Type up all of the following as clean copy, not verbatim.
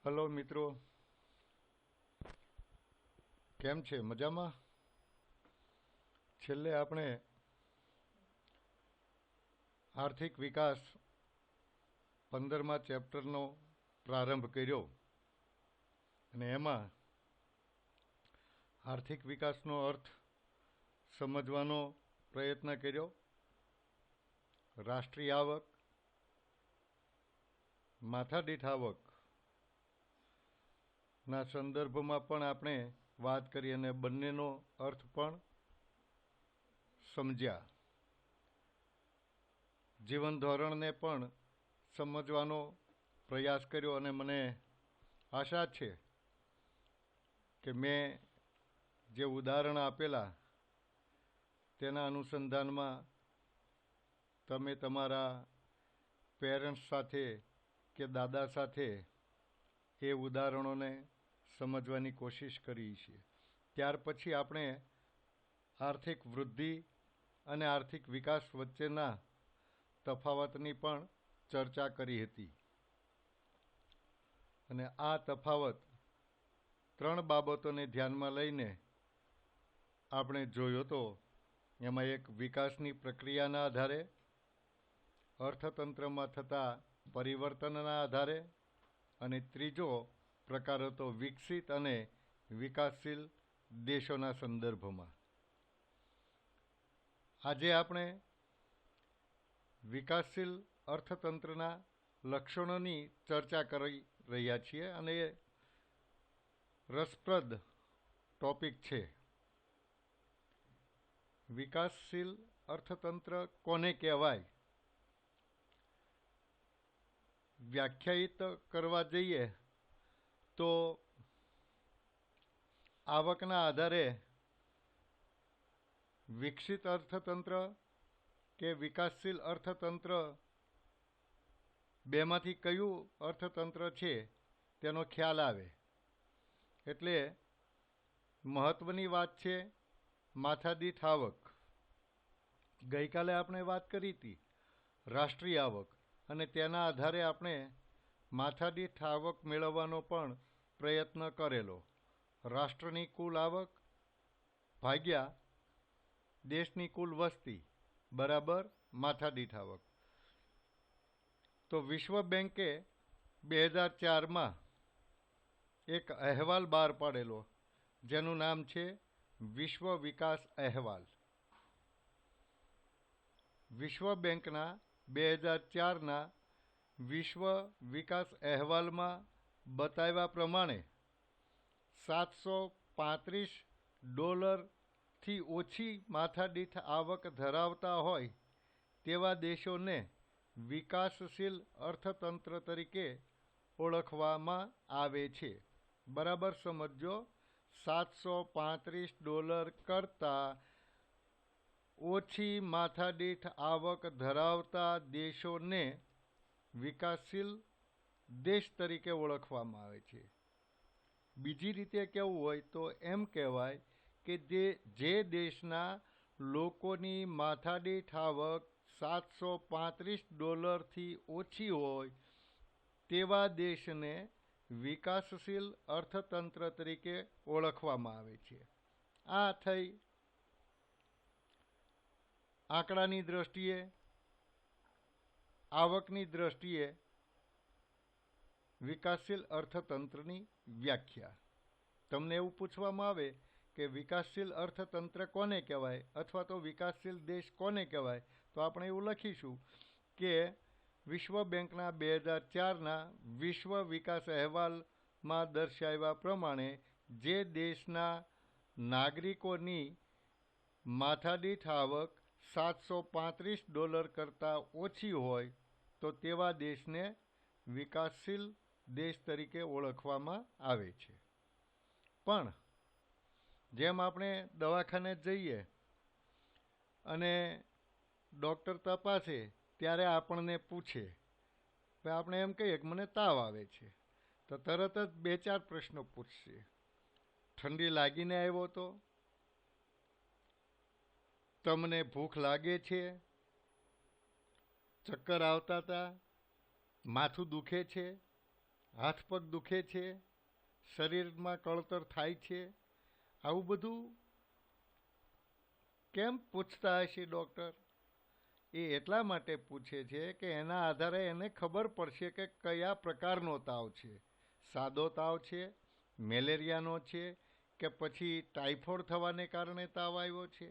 Hello મિત્રો, કેમ છે? મજામાં? છેલ્લે આપણે આર્થિક વિકાસ 15મા ચેપ્ટરનો પ્રારંભ કર્યો અને એમાં આર્થિક વિકાસનો અર્થ સમજવાનો પ્રયત્ન કર્યો. રાષ્ટ્રીય આવક, માથાદીઠ આવકના સંદર્ભમાં પણ આપણે વાત કરી અને બંનેનો અર્થ પણ સમજ્યા. જીવન ધોરણને પણ સમજવાનો પ્રયાસ કર્યો અને મને આશા છે કે મેં જે ઉદાહરણ આપેલા તેના અનુસંધાનમાં તમે તમારા પેરેન્ટ્સ સાથે કે દાદા સાથે એ ઉદાહરણોને સમજવાની કોશિશ કરી છે. ત્યાર પછી આપણે આર્થિક વૃદ્ધિ અને આર્થિક વિકાસ વચ્ચેના તફાવતની પણ ચર્ચા કરી હતી અને આ તફાવત 3 બાબતોને ધ્યાનમાં લઈને આપણે જોયો તો. એમાં એક વિકાસની પ્રક્રિયાના આધારે, અર્થતંત્રમાં થતા પરિવર્તનના આધારે અને ત્રીજો પ્રકાર હતો વિકસિત અને વિકાસશીલ દેશોના સંદર્ભમાં. આજે આપણે વિકાસશીલ અર્થતંત્રના લક્ષણોની ચર્ચા કરી રહ્યા છીએ અને એ રસપ્રદ ટોપિક છે. વિકાસશીલ અર્થતંત્ર કોને કહેવાય? વ્યાખ્યાયિત કરવા જઈએ તો આવકના આધારે વિકસિત અર્થતંત્ર કે વિકાસશીલ અર્થતંત્ર બેમાંથી કયું અર્થતંત્ર છે તેનો ખ્યાલ આવે. એટલે મહત્વની વાત છે માથાદીઠ આવક. ગઈકાલે આપણે વાત કરી હતી રાષ્ટ્રીય આવક અને તેના આધારે આપણે માથાદીઠ આવક મેળવવાનો પણ પ્રયત્ન કરેલો. રાષ્ટ્રની કુલ આવક ભાગ્યા દેશની કુલ વસ્તી બરાબર માથાદીઠ આવક. તો વિશ્વ બેંકે 2004માં એક અહેવાલ બહાર પાડેલો જેનું નામ છે વિશ્વ વિકાસ અહેવાલ. વિશ્વ બેંકના 2004ના વિશ્વ વિકાસ અહેવાલમાં બતાવ્યા પ્રમાણે $735થી ઓછી માથાદીઠ આવક ધરાવતા હોય તેવા દેશોને વિકાસશીલ અર્થતંત્ર તરીકે ઓળખવામાં આવે છે. બરાબર સમજો, $735 કરતાં ઓછી માથાદીઠ આવક ધરાવતા દેશોને વિકાસશીલ દેશ તરીકે ઓળખવામાં આવે છે. બીજી રીતે કહેવું હોય તો એમ કહેવાય કે જે દેશના લોકોની માથાદીઠ આવક $735થી ઓછી હોય તેવા દેશને વિકાસશીલ અર્થતંત્ર તરીકે ઓળખવામાં આવે છે. આ થઈ આંકડાની દ્રષ્ટિએ, આવકની દ્રષ્ટિએ વિકાસશીલ અર્થતંત્રની વ્યાખ્યા. તમને એવું પૂછવામાં આવે કે વિકાસશીલ અર્થતંત્ર કોને કહેવાય અથવા તો વિકાસશીલ દેશ કોને કહેવાય, તો આપણે એવું લખીશું કે વિશ્વ બેંકના 2004ના વિશ્વ વિકાસ અહેવાલમાં દર્શાવ્યા પ્રમાણે જે દેશના નાગરિકોની માથાદીઠ આવક $735 કરતાં ઓછી હોય તો તેવા દેશને વિકાસશીલ દેશ તરીકે ઓળખવામાં આવે છે. પણ જેમ આપણે દવાખાને જઈએ અને ડૉક્ટર તપાસે ત્યારે આપણને પૂછે, આપણે એમ કહીએ કે મને તાવ આવે છે, તો તરત જ 2-4 પ્રશ્નો પૂછશે. ઠંડી લાગીને આવ્યો તો? તમને ભૂખ લાગે છે? ચક્કર આવતા હતા? માથું દુખે છે? હાથ પગ દુખે છે, શરીરમાં કળતર થાય છે, આવું બધું કેમ પૂછતા હશે ડૉક્ટર? એ એટલા માટે પૂછે છે કે એના આધારે એને ખબર પડશે કે કયા પ્રકારનો તાવ છે. સાદો તાવ છે, મેલેરિયાનો છે, કે પછી ટાઇફોઇડ થવાને કારણે તાવ આવ્યો છે,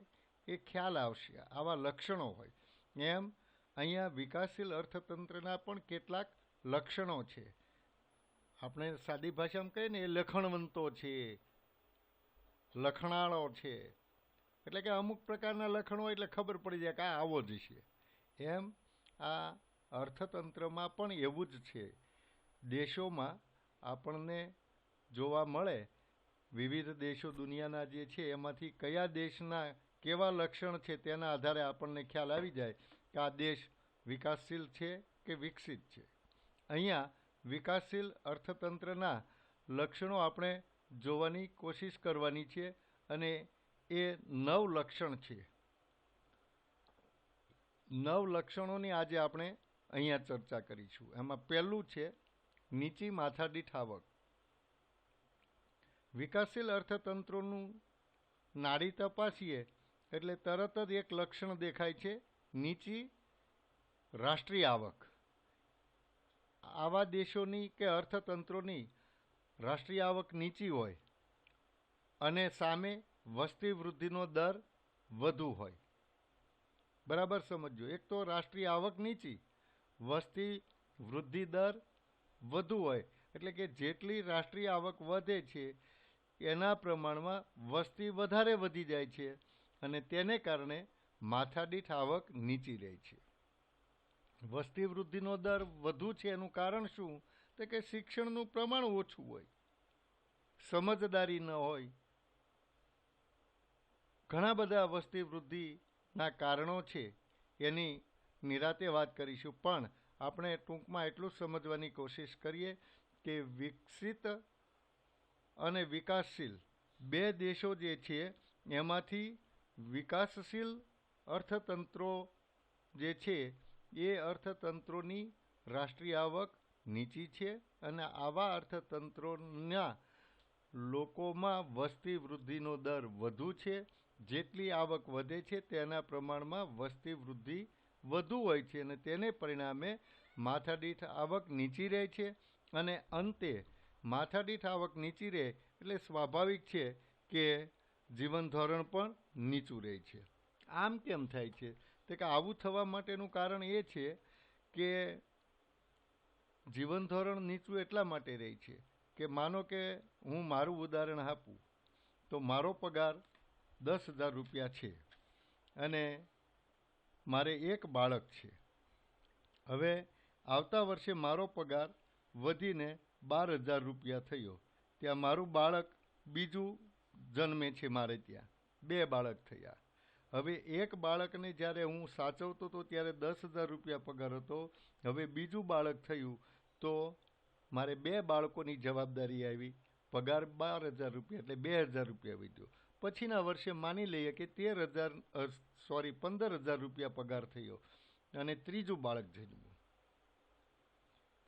એ ખ્યાલ આવશે. આવા લક્ષણો હોય. એમ અહીંયા વિકાસશીલ અર્થતંત્રના પણ કેટલાક લક્ષણો છે. આપણે સાદી ભાષામાં કહીએ ને, એ લખણવંતો છે, લખણાળો છે. એટલે કે અમુક પ્રકારના લક્ષણો હોય એટલે ખબર પડી જાય કે આ આવો જ છે. એમ આ અર્થતંત્રમાં પણ એવું જ છે. દેશોમાં આપણને જોવા મળે, વિવિધ દેશો દુનિયાના જે છે એમાંથી કયા દેશના કેવા લક્ષણ છે તેના આધારે આપણને ખ્યાલ આવી જાય કે આ દેશ વિકાસશીલ છે કે વિકસિત છે. અહીંયા વિકાસશીલ અર્થતંત્રના લક્ષણો આપણે જોવાની કોશિશ કરવાની છે અને એ 9 લક્ષણ છે. 9 લક્ષણોની આજે આપણે અહીંયા ચર્ચા કરીશું. એમાં પહેલું છે નીચી માથાદીઠ આવક. વિકાસશીલ અર્થતંત્રોનું નાડી તપાસીએ એટલે તરત જ એક લક્ષણ દેખાય છે, નીચી રાષ્ટ્રીય આવક. આવા દેશોની કે અર્થતંત્રોની રાષ્ટ્રીય આવક નીચી હોય અને સામે વસ્તી વૃદ્ધિનો દર વધુ હોય. બરાબર સમજો. એક તો રાષ્ટ્રીય આવક નીચી, વસ્તી વૃદ્ધિ દર વધુ હોય, એટલે કે જેટલી રાષ્ટ્રીય આવક વધે છે એના પ્રમાણમાં વસ્તી વધારે વધી જાય છે અને તેને કારણે માથાદીઠ આવક નીચી રહે છે. વસ્તી વૃદ્ધિનો દર વધુ છે એનું કારણ શું? તો કે શિક્ષણનું પ્રમાણ ઓછું હોય, સમજદારી ન હોય. ઘણા બધા વસ્તી વૃદ્ધિના કારણો છે, એની નિરાતે વાત કરીશું. પણ આપણે ટૂંકમાં એટલું સમજવાની કોશિશ કરીએ કે વિકસિત અને વિકાસશીલ બે દેશો જે છે એમાંથી વિકાસશીલ અર્થતંત્રો જે છે એ અર્થતંત્રોની રાષ્ટ્રીય આવક નીચી છે અને આવા અર્થતંત્રોના લોકોમાં વસ્તી વૃદ્ધિનો દર વધુ છે. જેટલી આવક વધે છે તેના પ્રમાણમાં વસ્તી વૃદ્ધિ વધુ હોય છે અને તેને પરિણામે માથાદીઠ આવક નીચી રહે છે અને અંતે માથાદીઠ આવક નીચી રહે એટલે સ્વાભાવિક છે કે જીવન ધોરણ પણ નીચું રહે છે. આમ કેમ થાય છે? તો કે આવું થવા માટેનું કારણ એ છે કે જીવન ધોરણ નીચું એટલા માટે રહે છે કે માનો કે હું મારું ઉદાહરણ આપું તો મારો પગાર 10,000 રૂપિયા છે અને મારે એક બાળક છે. હવે આવતા વર્ષે મારો પગાર વધીને 12,000 રૂપિયા થયો. ત્યાં મારું બાળક બીજું જન્મે છે, મારે ત્યાં 2 બાળક થયા. હવે એક બાળકને જ્યારે હું સાચવતો હતો ત્યારે 10,000 રૂપિયા પગાર હતો. હવે બીજું બાળક થયું તો મારે 2 બાળકોની જવાબદારી આવી. પગાર 12,000 રૂપિયા એટલે 2,000 રૂપિયા વધ્યો. પછીના વર્ષે માની લઈએ કે 15,000 રૂપિયા પગાર થયો અને ત્રીજું બાળક જન્મ્યું.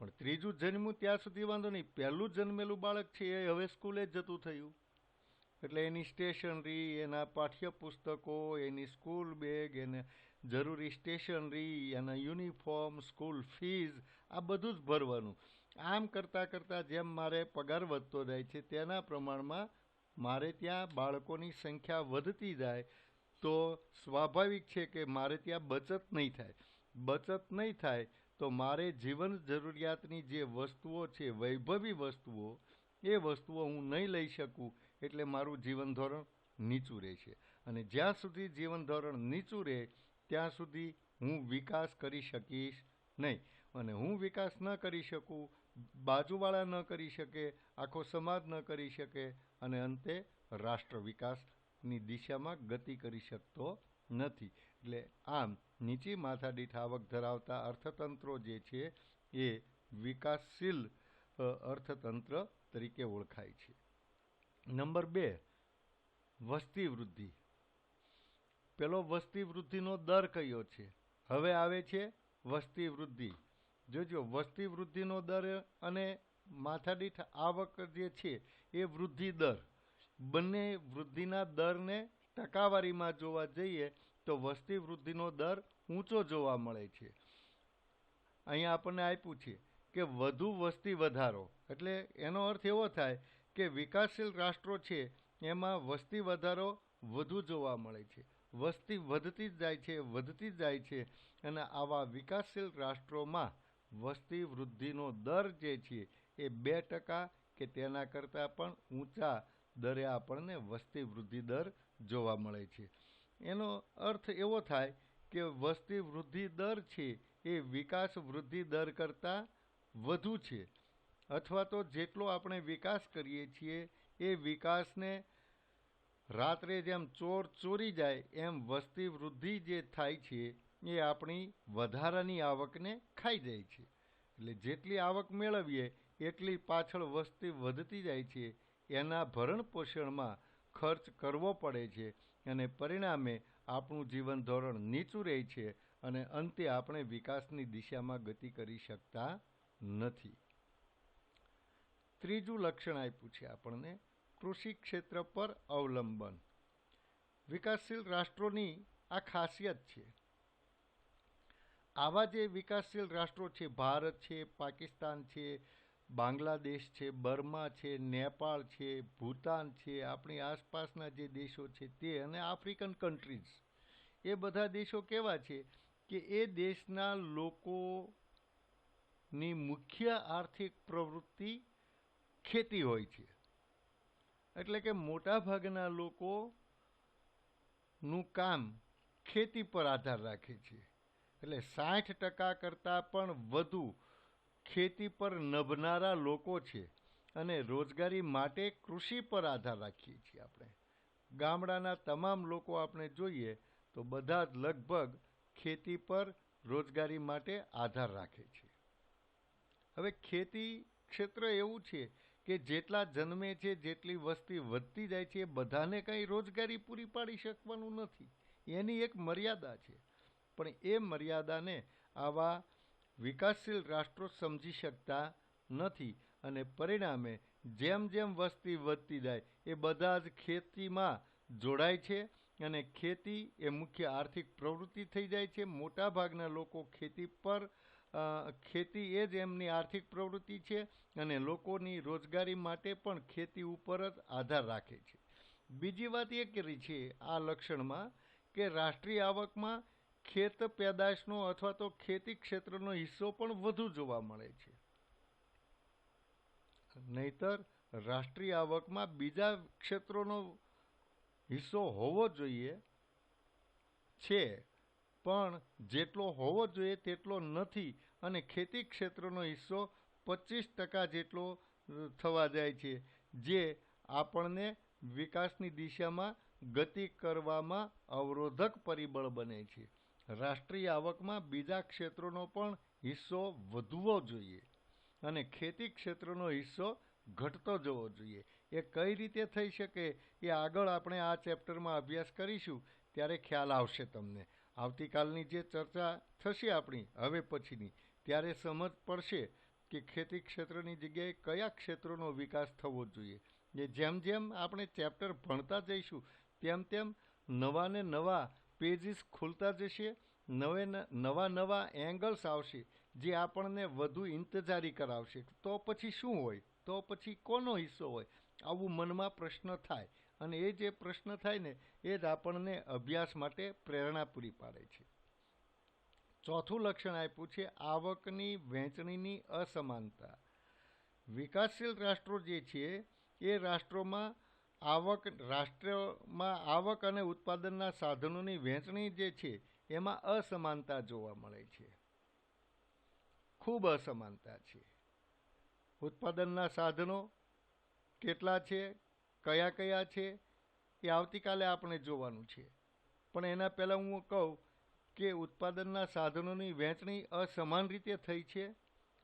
પણ ત્રીજું જન્મ્યું ત્યાં સુધી વાંધો નહીં. પહેલું જન્મેલું બાળક છે એ હવે સ્કૂલે જ જતું થયું. એટલે એની સ્ટેશનરી, એના પાઠ્યપુસ્તકો, એની સ્કૂલ બેગ, એને જરૂરી સ્ટેશનરી, એના યુનિફોર્મ, સ્કૂલ ફીઝ, આ બધું જ ભરવાનું. આમ કરતાં કરતાં જેમ મારે પગાર વધતો જાય છે તેના પ્રમાણમાં મારે ત્યાં બાળકોની સંખ્યા વધતી જાય તો સ્વાભાવિક છે કે મારે ત્યાં બચત નહીં થાય. બચત નહીં થાય તો મારે જીવન જરૂરિયાતની જે વસ્તુઓ છે, વૈભવી વસ્તુઓ, એ વસ્તુઓ હું નહીં લઈ શકું એટલે મારું જીવન ધોરણ નીચું રહેશે. અને જ્યાં સુધી જીવન ધોરણ નીચું રહે ત્યાં સુધી હું વિકાસ કરી શકીશ નહીં. અને હું વિકાસ ન કરી શકું, બાજુવાળા ન કરી શકે, આખો સમાજ ન કરી શકે અને અંતે રાષ્ટ્ર વિકાસની દિશામાં ગતિ કરી શકતો નથી. એટલે આમ નીચી માથાદીઠ આવક ધરાવતા અર્થતંત્રો જે છે એ વિકાસશીલ અર્થતંત્ર તરીકે ઓળખાય છે. નંબર 2, વસ્તી વૃદ્ધિ. પેલો વસ્તી વૃદ્ધિનો દર કયો છે? હવે આવે છે વસ્તી વૃદ્ધિ. જોજો, વસ્તી વૃદ્ધિનો દર અને માથાદીઠ આવક જે છે એ વૃદ્ધિ દર, બંને વૃદ્ધિના દરને ટકાવારીમાં જોવા જઈએ તો વસ્તી વૃદ્ધિનો દર ઊંચો જોવા મળે છે. અહીંયા આપણને આપ્યું છે કે વધુ વસ્તી વધારો, એટલે એનો અર્થ એવો થાય કે વિકાસશીલ રાષ્ટ્રો છે એમાં વસ્તી વધારો વધુ જોવા મળે છે. વસ્તી વધતી જ જાય છે, વધતી જ જાય છે, અને આવા વિકાસશીલ રાષ્ટ્રોમાં વસ્તી વૃદ્ધિનો દર જે છે એ 2% કે તેના કરતાં પણ ઊંચા દરે આપણને વસ્તી વૃદ્ધિ દર જોવા મળે છે. એનો અર્થ એવો થાય કે વસ્તી વૃદ્ધિ દર છે એ વિકાસ વૃદ્ધિ દર કરતાં વધુ છે, અથવા તો જેટલો આપણે વિકાસ કરીએ છીએ એ વિકાસને રાત્રે જેમ ચોર ચોરી જાય એમ વસ્તી વૃદ્ધિ જે થાય છે એ આપણી વધારાની આવકને ખાઈ જાય છે. એટલે જેટલી આવક મેળવીએ એટલી પાછળ વસ્તી વધતી જાય છે, એના ભરણ પોષણમાં ખર્ચ કરવો પડે છે, અને પરિણામે આપણું જીવન ધોરણ નીચું રહે છે, અને અંતે આપણે વિકાસની દિશામાં ગતિ કરી શકતા નથી. ત્રીજું લક્ષણ આપ્યું છે આપણને, કૃષિ ક્ષેત્ર પર અવલંબન. વિકાસશીલ રાષ્ટ્રોની આ ખાસિયત છે. આવા જે વિકાસશીલ રાષ્ટ્રો છે, ભારત છે, પાકિસ્તાન છે, બાંગ્લાદેશ છે, બર્મા છે, નેપાળ છે, ભૂતાન છે, આપણી આસપાસના જે દેશો છે તે, અને આફ્રિકન કન્ટ્રીઝ, એ બધા દેશો કેવા છે કે એ દેશના લોકોની મુખ્ય આર્થિક પ્રવૃત્તિ ખેતી હોય છે. એટલે કે મોટા ભાગના લોકોનું કામ ખેતી પર આધાર રાખે છે. એટલે 60% કરતાં પણ વધુ ખેતી પર નભનારા લોકો છે, અને રોજગારી માટે કૃષિ પર આધાર રાખીએ છીએ આપણે. ગામડાના તમામ લોકો આપણે જોઈએ તો બધા જ લગભગ ખેતી પર રોજગારી માટે આધાર રાખે છે. હવે ખેતી ક્ષેત્ર એવું છે કે જેટલા જન્મે છે, જેટલી વસ્તી વધતી જાય છે, એ બધાને કંઈ રોજગારી પૂરી પાડી શકવાનું નથી. એની એક મર્યાદા છે. પણ એ મર્યાદાને આવા વિકાસશીલ રાષ્ટ્રો સમજી શકતા નથી, અને પરિણામે જેમ જેમ વસ્તી વધતી જાય એ બધા જ ખેતીમાં જોડાય છે, અને ખેતી એ મુખ્ય આર્થિક પ્રવૃત્તિ થઈ જાય છે. મોટા ભાગના લોકો ખેતી એ જ એમની આર્થિક પ્રવૃત્તિ છે, અને લોકોની રોજગારી માટે પણ ખેતી ઉપર જ આધાર રાખે છે. બીજી વાત એ કરી છે આ લક્ષણમાં કે રાષ્ટ્રીય આવકમાં ખેત પેદાશનો અથવા તો ખેતી ક્ષેત્રનો હિસ્સો પણ વધુ જોવા મળે છે. નહીતર રાષ્ટ્રીય આવકમાં બીજા ક્ષેત્રોનો હિસ્સો હોવો જોઈએ છે, પણ જેટલો હોવો જોઈએ તેટલો નથી, અને ખેતી ક્ષેત્રનો હિસ્સો 25% જેટલો થવા જાય છે, જે આપણને વિકાસની દિશામાં ગતિ કરવામાં અવરોધક પરિબળ બને છે. રાષ્ટ્રીય આવકમાં બીજા ક્ષેત્રોનો પણ હિસ્સો વધવો જોઈએ, અને ખેતી ક્ષેત્રનો હિસ્સો ઘટતો જવો જોઈએ. એ કઈ રીતે થઈ શકે એ આગળ આપણે આ ચેપ્ટરમાં અભ્યાસ કરીશું ત્યારે ખ્યાલ આવશે તમને. આવતીકાલની જે ચર્ચા થશે આપણી હવે પછીની, ત્યારે સમજ પડશે કે ખેતી ક્ષેત્રની જગ્યાએ કયા ક્ષેત્રોનો વિકાસ થવો જોઈએ. જેમ જેમ આપણે ચેપ્ટર ભણતા જઈશું તેમ તેમ નવા ને નવા પેજીસ ખુલતા જશે, નવા નવા એંગલ્સ આવશે જે આપણને વધુ ઇંતજારી કરાવશે. તો પછી શું હોય, તો પછી કોનો હિસ્સો હોય, આવું મનમાં પ્રશ્ન થાય, અને એ જે પ્રશ્ન થાય ને એ જ આપણને અભ્યાસ માટે પ્રેરણા પૂરી પાડે છે. ચોથું લક્ષણ આપ્યું છે આવકની વહેંચણીની અસમાનતા. વિકાસશીલ રાષ્ટ્રો જે છે એ રાષ્ટ્રોમાં આવક અને ઉત્પાદનના સાધનોની વહેંચણી જે છે એમાં અસમાનતા જોવા મળે છે. ખૂબ અસમાનતા છે. ઉત્પાદનના સાધનો કેટલા છે, કયા કયા છે, એ આવતીકાલે આપણે જોવાનું છે. પણ એના પહેલાં હું કહું કે ઉત્પાદનના સાધનોની વહેંચણી અસમાન રીતે થઈ છે,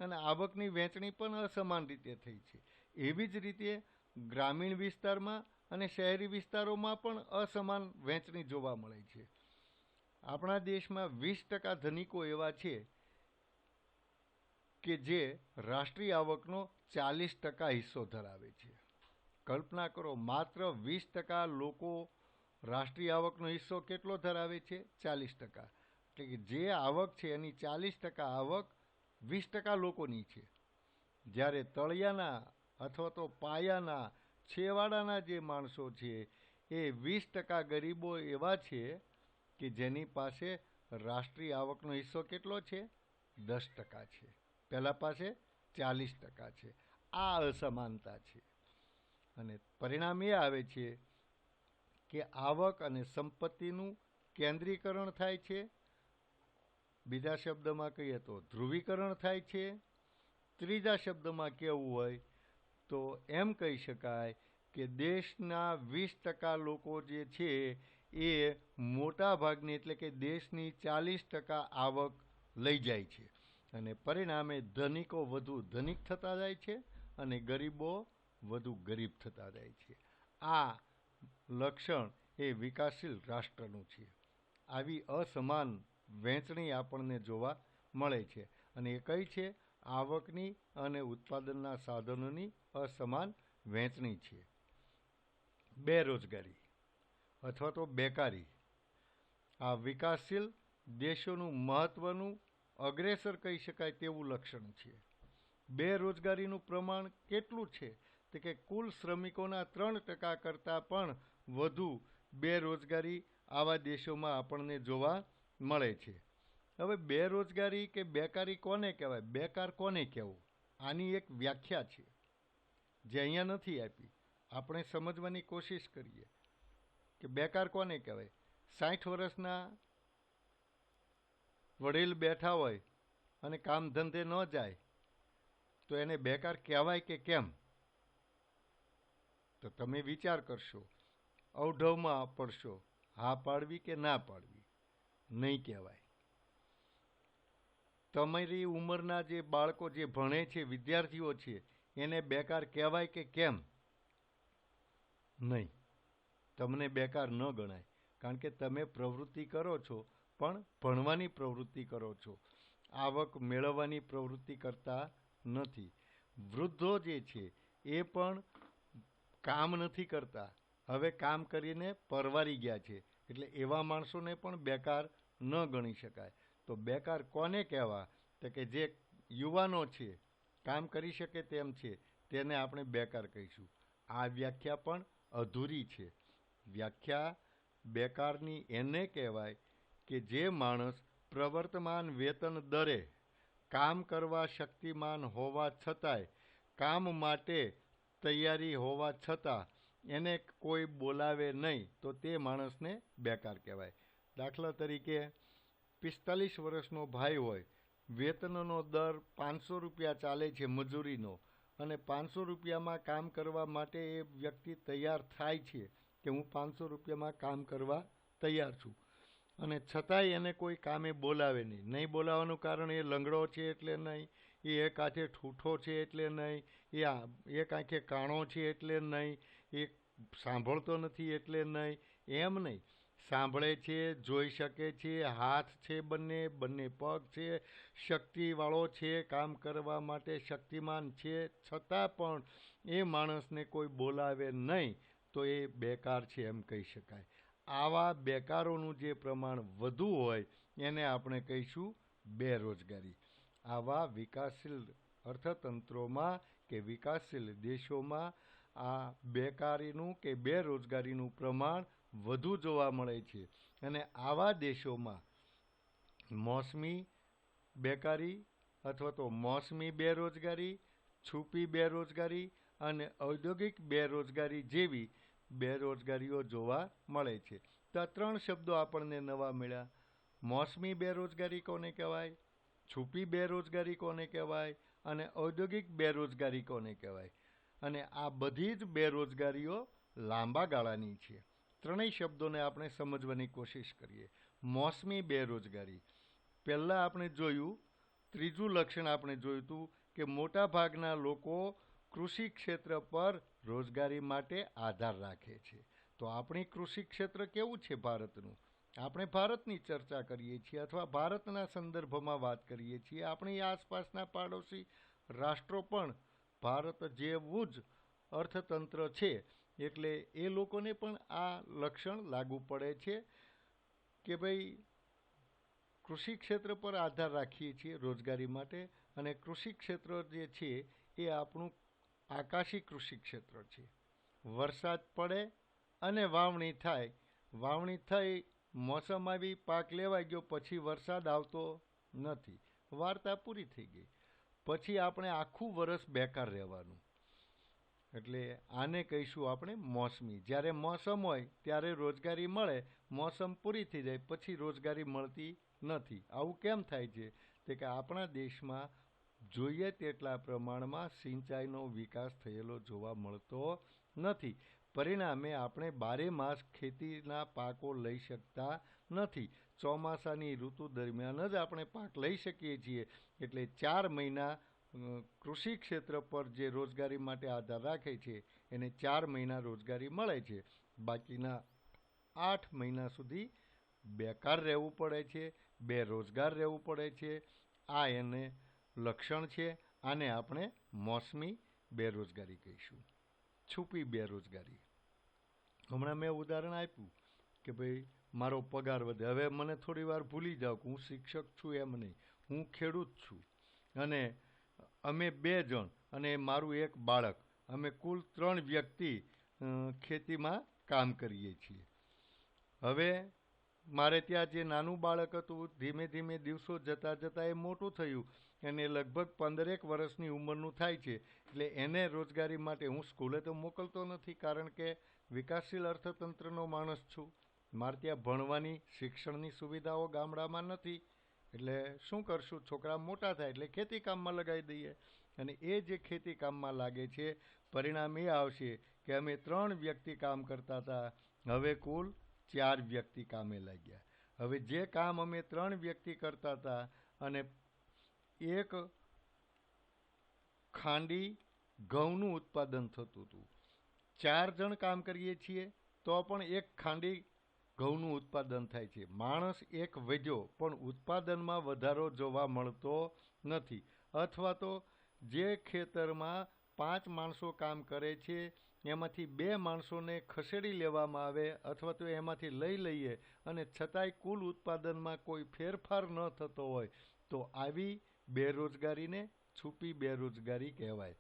અને આવકની વહેંચણી પણ અસમાન રીતે થઈ છે. એવી જ રીતે ગ્રામીણ વિસ્તારમાં અને શહેરી વિસ્તારોમાં પણ અસમાન વહેંચણી જોવા મળે છે. આપણા દેશમાં 20% ધનિકો એવા છે કે જે રાષ્ટ્રીય આવકનો 40% હિસ્સો ધરાવે છે. કલ્પના કરો, માત્ર 20% લોકો રાષ્ટ્રીય આવકનો હિસ્સો કેટલો ધરાવે છે? 40%. એટલે કે જે આવક છે એની 40% આવક 20% લોકોની છે. જ્યારે તળિયાના અથવા તો પાયાના છેવાડાના જે માણસો છે એ 20% ગરીબો એવા છે કે જેની પાસે રાષ્ટ્રીય આવકનો હિસ્સો કેટલો છે? 10% છે. પેલા પાસે 40% છે. આ અસમાનતા છે. અને પરિણામ એ આવે છે કે આવક અને સંપત્તિનું કેન્દ્રીકરણ થાય છે. બીજા શબ્દમાં કહીએ તો ધ્રુવીકરણ થાય છે. ત્રીજા શબ્દમાં કહેવું હોય તો એમ કહી શકાય કે દેશના 20% લોકો જે છે એ મોટા ભાગની એટલે કે દેશની 40% આવક લઈ જાય છે. અને પરિણામે ધનિકો વધુ ધનિક થતા જાય છે અને ગરીબો વધુ ગરીબ થતા જાય છે. આ લક્ષણ એ વિકાસશીલ રાષ્ટ્રનું છે. આવી અસમાન વહેંચણી આપણને જોવા મળે છે. અને એ કઈ છે? આવકની અને ઉત્પાદનના સાધનોની અસમાન વહેંચણી છે. બેરોજગારી અથવા તો બેકારી આ વિકાસશીલ દેશોનું મહત્વનું અગ્રેસર કહી શકાય તેવું લક્ષણ છે. બેરોજગારીનું પ્રમાણ કેટલું છે? તો કે કુલ શ્રમિકોના 3% કરતાં પણ વધુ બેરોજગારી આવા દેશોમાં આપણને જોવા મળે છે. હવે બેરોજગારી કે બેકારી કોને કહેવાય? બેકાર કોને કહેવું? આની એક વ્યાખ્યા છે જે અહીંયા નથી આપી. આપણે સમજવાની કોશિશ કરીએ કે બેકાર કોને કહેવાય. 60 વર્ષના વડીલ બેઠા હોય અને કામ ધંધે ન જાય તો એને બેકાર કહેવાય કે કેમ? તો તમે વિચાર કરશો, અવઢવમાં પડશો. હા પાડવી કે ના પાડવી? નહીં કહેવાય. તમારી ઉંમરના જે બાળકો જે ભણે છે, વિદ્યાર્થીઓ છે, એને બેકાર કહેવાય કે કેમ? નહીં. તમને બેકાર ન ગણાય. કારણ કે તમે પ્રવૃત્તિ કરો છો પણ ભણવાની પ્રવૃત્તિ કરો છો. આવક મેળવવાની પ્રવૃત્તિ કરતા નથી. વૃદ્ધો જે છે એ પણ કામ નથી કરતા. હવે કામ કરીને પરવારી ગયા છે. એટલે એવા માણસોને પણ બેકાર ન ગણી શકાય. તો બેકાર કોને કહેવા? તો કે જે યુવાનો છે, કામ કરી શકે તેમ છે, તેને આપણે બેકાર કહીશું. આ વ્યાખ્યા પણ અધૂરી છે. વ્યાખ્યા બેકારની એને કહેવાય કે જે માણસ પ્રવર્તમાન વેતન દરે કામ કરવા શક્તિમાન હોવા છતાંય કામ માટે તૈયારી હોવા છતાં એને કોઈ બોલાવે નહીં તો તે માણસને બેકાર કહેવાય. દાખલા તરીકે 45 વર્ષનો ભાઈ હોય, વેતનનો દર 500 રૂપિયા ચાલે છે મજૂરીનો, અને 500 રૂપિયામાં કામ કરવા માટે એ વ્યક્તિ તૈયાર થાય છે કે હું 500 રૂપિયામાં કામ કરવા તૈયાર છું, અને છતાંય એને કોઈ કામે બોલાવે નહીં. નહીં બોલાવવાનું કારણ એ લંગડો છે એટલે નહીં, એ એક હાથે ઠૂઠો છે એટલે નહીં, એ એક આંખે કાણો છે એટલે નહીં, એ સાંભળતો નથી એટલે નહીં. એમ નહીં, સાંભળે છે, જોઈ શકે છે, હાથ છે, બંને પગ છે, શક્તિવાળો છે, કામ કરવા માટે શક્તિમાન છે, છતાં પણ એ માણસને કોઈ બોલાવે નહીં તો એ બેકાર છે એમ કહી શકાય. આવા બેકારોનું જે પ્રમાણ વધુ હોય એને આપણે કહીશું બેરોજગારી. આવા વિકાસશીલ અર્થતંત્રોમાં કે વિકાસશીલ દેશોમાં આ બેકારીનું કે બેરોજગારીનું પ્રમાણ વધુ જોવા મળે છે. અને આવા દેશોમાં મોસમી બેકારી અથવા તો મોસમી બેરોજગારી, છુપી બેરોજગારી અને ઔદ્યોગિક બેરોજગારી જેવી બેરોજગારીઓ જોવા મળે છે. તો આ 3 શબ્દો આપણને નવા મળ્યા. મોસમી બેરોજગારી કોને કહેવાય? છુપી બેરોજગારી કોને કહેવાય? અને ઔદ્યોગિક બેરોજગારી કોને કહેવાય? અને આ બધી જ બેરોજગારીઓ લાંબા ગાળાની છે. ત્રણેય શબ્દોને આપણે સમજવાની કોશિશ કરીએ. મોસમી બેરોજગારી પહેલાં આપણે જોયું, ત્રીજું લક્ષણ આપણે જોયું હતું કે મોટા ભાગના લોકો કૃષિ ક્ષેત્ર પર રોજગારી માટે આધાર રાખે છે. તો આપણી કૃષિ ક્ષેત્ર કેવું છે ભારતનું? આપણે ભારતની ચર્ચા કરીએ છીએ અથવા ભારતના સંદર્ભમાં વાત કરીએ છીએ. આપણી આસપાસના પાડોશી રાષ્ટ્રો પણ ભારત જેવું જ અર્થતંત્ર છે, એટલે એ લોકોને પણ આ લક્ષણ લાગુ પડે છે કે ભાઈ કૃષિ ક્ષેત્ર પર આધાર રાખીએ છીએ રોજગારી માટે, અને કૃષિ ક્ષેત્ર જે છે એ આપણું આકાશી કૃષિ ક્ષેત્ર છે. વરસાદ પડે અને વાવણી થાય, વાવણી થઈ, મોસમ આવી, પાક લેવાઈ ગયો, પછી વરસાદ આવતો નથી, વાર્તા પૂરી થઈ ગઈ. પછી આપણે આખું વરસ બેકાર રહેવાનું. એટલે આને કહીશું આપણે મોસમી. જ્યારે મોસમ હોય ત્યારે રોજગારી મળે, મોસમ પૂરી થઈ જાય પછી રોજગારી મળતી નથી. આવું કેમ થાય છે? તે કે આપણા દેશમાં જોઈએ તેટલા પ્રમાણમાં સિંચાઈનો વિકાસ થયેલો જોવા મળતો નથી. પરિણામે આપણે બારે માસ ખેતીના પાકો લઈ શકતા નથી. ચોમાસાની ઋતુ દરમિયાન જ આપણે પાક લઈ શકીએ છીએ. એટલે 4 મહિના કૃષિ ક્ષેત્ર પર જે રોજગારી માટે આધાર રાખે છે એને 4 મહિના રોજગારી મળે છે. બાકીના 8 મહિના સુધી બેકાર રહેવું પડે છે, બેરોજગાર રહેવું પડે છે. આ એને લક્ષણ છે. આને આપણે મોસમી બેરોજગારી કહીશું, છુપી બેરોજગારી. હમણાં મેં ઉદાહરણ આપ્યું કે ભાઈ મારો પગાર વધે. હવે મને થોડી વાર ભૂલી જાઓ કે હું શિક્ષક છું એમ નહીં, હું ખેડૂત છું અને અમે 2 જણ અને મારું એક બાળક, અમે કુલ 3 વ્યક્તિ ખેતીમાં કામ કરીએ છીએ. હવે મારે ત્યાં જે નાનું બાળક હતું, ધીમે ધીમે દિવસો જતાં જતાં એ મોટું થયું અને લગભગ 15 વર્ષની ઉંમરનું થાય છે. એટલે એને રોજગારી માટે હું સ્કૂલે તો મોકલતો નથી, કારણ કે વિકાસશીલ અર્થતંત્રનો માણસ છું. મારે ત્યાં ભણવાની, શિક્ષણની સુવિધાઓ ગામડામાં નથી. એટલે શું કરશું? છોકરા મોટા થાય એટલે ખેતી કામમાં લગાવી દઈએ. અને એ જે ખેતી કામમાં લાગે છે, પરિણામ એ આવશે કે અમે 3 વ્યક્તિ કામ કરતા હતા, હવે કુલ 4 વ્યક્તિ કામે લાગ્યા. હવે જે કામ અમે 3 વ્યક્તિ કરતા હતા અને એક ખાંડી ઘઉંનું ઉત્પાદન થતું હતું, 4 જણ કામ કરીએ છીએ તો પણ એક ખાંડી ઘઉંનું ઉત્પાદન થાય છે. માણસ એક વધ્યો પણ ઉત્પાદનમાં વધારો જોવા મળતો નથી. અથવા તો જે ખેતરમાં 5 માણસો કામ કરે છે એમાંથી 2 માણસોને ખસેડી લેવામાં આવે અથવા તો એમાંથી લઈ લઈએ અને છતાંય કુલ ઉત્પાદનમાં કોઈ ફેરફાર ન થતો હોય, તો આવી બેરોજગારીને છુપી બેરોજગારી કહેવાય.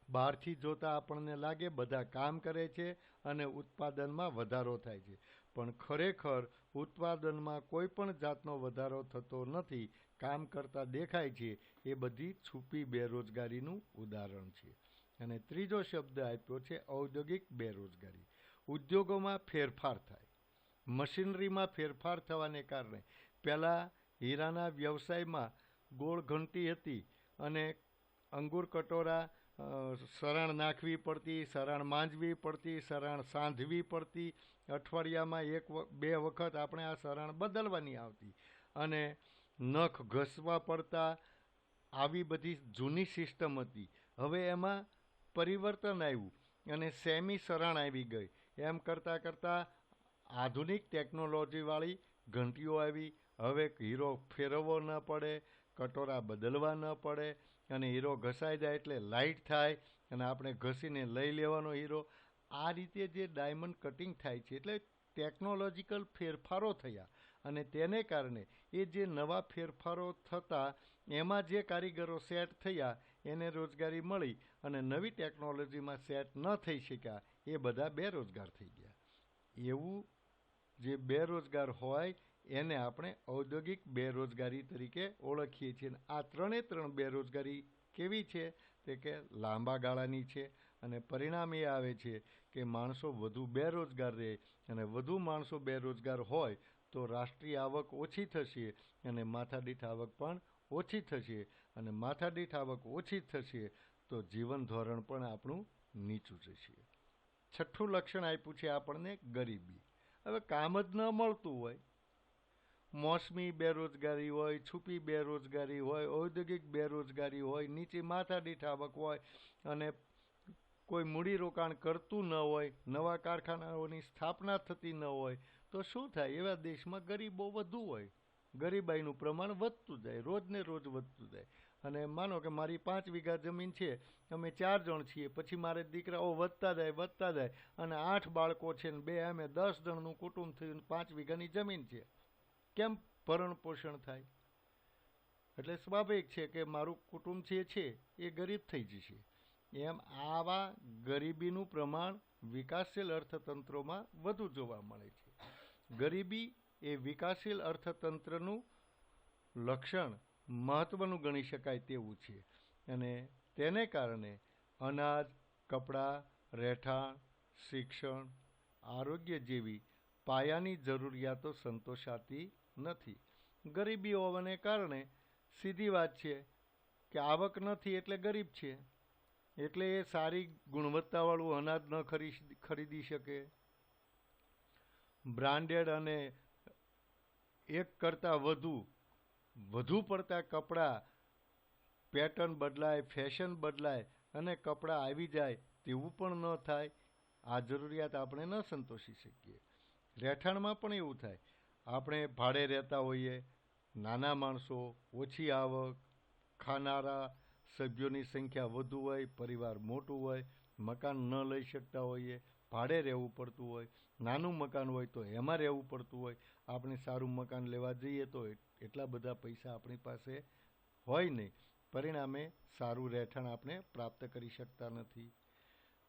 બહારથી જોતા આપણને લાગે બધા કામ કરે છે અને ઉત્પાદનમાં વધારો થાય છે, પણ ખરેખર ઉત્પાદનમાં કોઈ પણ જાતનો વધારો થતો નથી. કામ કરતા દેખાય છે. એ બધી છુપી બેરોજગારીનું ઉદાહરણ છે. અને ત્રીજો શબ્દ આપ્યો છે ઔદ્યોગિક બેરોજગારી. ઉદ્યોગોમાં ફેરફાર થાય, મશીનરીમાં ફેરફાર થવાને કારણે પહેલાં હીરાના વ્યવસાયમાં ગોળ ઘંટી હતી અને અંગુર કટોરા સરાણ નાખવી પડતી, સરાણ માંજવી પડતી, સરાણ સાંધવી પડતી. અઠવાડિયામાં 1-2 વખત આપણે આ સરાણ બદલવાની આવતી અને નખ ઘસવા પડતા. આવી બધી જૂની સિસ્ટમ હતી. હવે એમાં પરિવર્તન આવ્યું અને સેમી સરાણ આવી ગઈ. એમ કરતાં કરતાં આધુનિક ટેકનોલોજીવાળી ઘંટીઓ આવી. હવે હીરો ફેરવવો ન પડે, કટોરા બદલવા ન પડે અને હીરો ઘસાઈ જાય એટલે લાઇટ થાય અને આપણે ઘસીને લઈ લેવાનો હીરો. આ રીતે જે ડાયમંડ કટિંગ થાય છે, એટલે ટેકનોલોજીકલ ફેરફારો થયા અને તેને કારણે એ જે નવા ફેરફારો થતા એમાં જે કારીગરો સેટ થયા એને રોજગારી મળી અને નવી ટેકનોલોજીમાં સેટ ન થઈ શક્યા એ બધા બેરોજગાર થઈ ગયા. એવું જે બેરોજગાર હોય એને આપણે ઔદ્યોગિક બેરોજગારી તરીકે ઓળખીએ છીએ. આ 3 બેરોજગારી કેવી છે? તે કે લાંબા ગાળાની છે અને પરિણામ એ આવે છે કે માણસો વધુ બેરોજગાર રહે અને વધુ માણસો બેરોજગાર હોય તો રાષ્ટ્રીય આવક ઓછી થશે અને માથાદીઠ આવક પણ ઓછી થશે અને માથાદીઠ આવક ઓછી થશે તો જીવન ધોરણ પણ આપણું નીચું જશે. છઠ્ઠું લક્ષણ આપ્યું છે આપણને ગરીબી. હવે કામ જ ન મળતું હોય, મોસમી બેરોજગારી હોય, છુપી બેરોજગારી હોય, ઔદ્યોગિક બેરોજગારી હોય, નીચી માથાદીઠ આવક હોય અને કોઈ મૂડીરોકાણ કરતું ન હોય, નવા કારખાનાઓની સ્થાપના થતી ન હોય, તો શું થાય? એવા દેશમાં ગરીબો વધુ હોય, ગરીબાઈનું પ્રમાણ વધતું જાય, રોજ ને રોજ વધતું જાય. અને માનો કે મારી 5 વીઘા જમીન છે, અમે 4 જણ છીએ, પછી મારે દીકરાઓ વધતા જાય અને 8 બાળકો છે ને 2 અમે 10 જણનું કુટુંબ થયું, 5 વીઘાની જમીન છે. કેમ ભરણ પોષણ થાય? એટલે સ્વાભાવિક છે કે મારું કુટુંબ છે એ ગરીબ થઈ જશે. એમ આવા ગરીબીનું પ્રમાણ વિકાસશીલ અર્થતંત્રોમાં વધુ જોવા મળે છે. ગરીબી એ વિકાસશીલ અર્થતંત્રનું લક્ષણ મહત્વનું ગણી શકાય તેવું છે. અને તેને કારણે અનાજ, કપડાં, રહેઠાણ, શિક્ષણ, આરોગ્ય જેવી પાયાની જરૂરિયાતો સંતોષાતી નથી. ગરીબી હોવાને કારણે સીધી વાત છે કે આવક નથી એટલે ગરીબ છે. એટલે એ સારી ગુણવત્તાવાળું અનાજ ન ખરીદી શકે. બ્રાન્ડેડ અને એક કરતાં વધુ પડતા કપડાં, પેટર્ન બદલાય, ફેશન બદલાય અને કપડાં આવી જાય તેવું પણ ન થાય. આ જરૂરિયાત આપણે ન સંતોષી શકીએ. રહેઠાણમાં પણ એવું થાય. આપણે ભાડે રહેતા હોઈએ, નાના માણસો, ઓછી આવક, ખાનારા સભ્યોની સંખ્યા વધુ હોય, પરિવાર મોટું હોય, મકાન ન લઈ શકતા હોઈએ, ભાડે રહેવું પડતું હોય, નાનું મકાન હોય તો એમાં રહેવું પડતું હોય. આપણે સારું મકાન લેવા જઈએ તો એટલા બધા પૈસા આપણી પાસે હોય નહીં. પરિણામે સારું રહેઠાણ આપણે પ્રાપ્ત કરી શકતા નથી.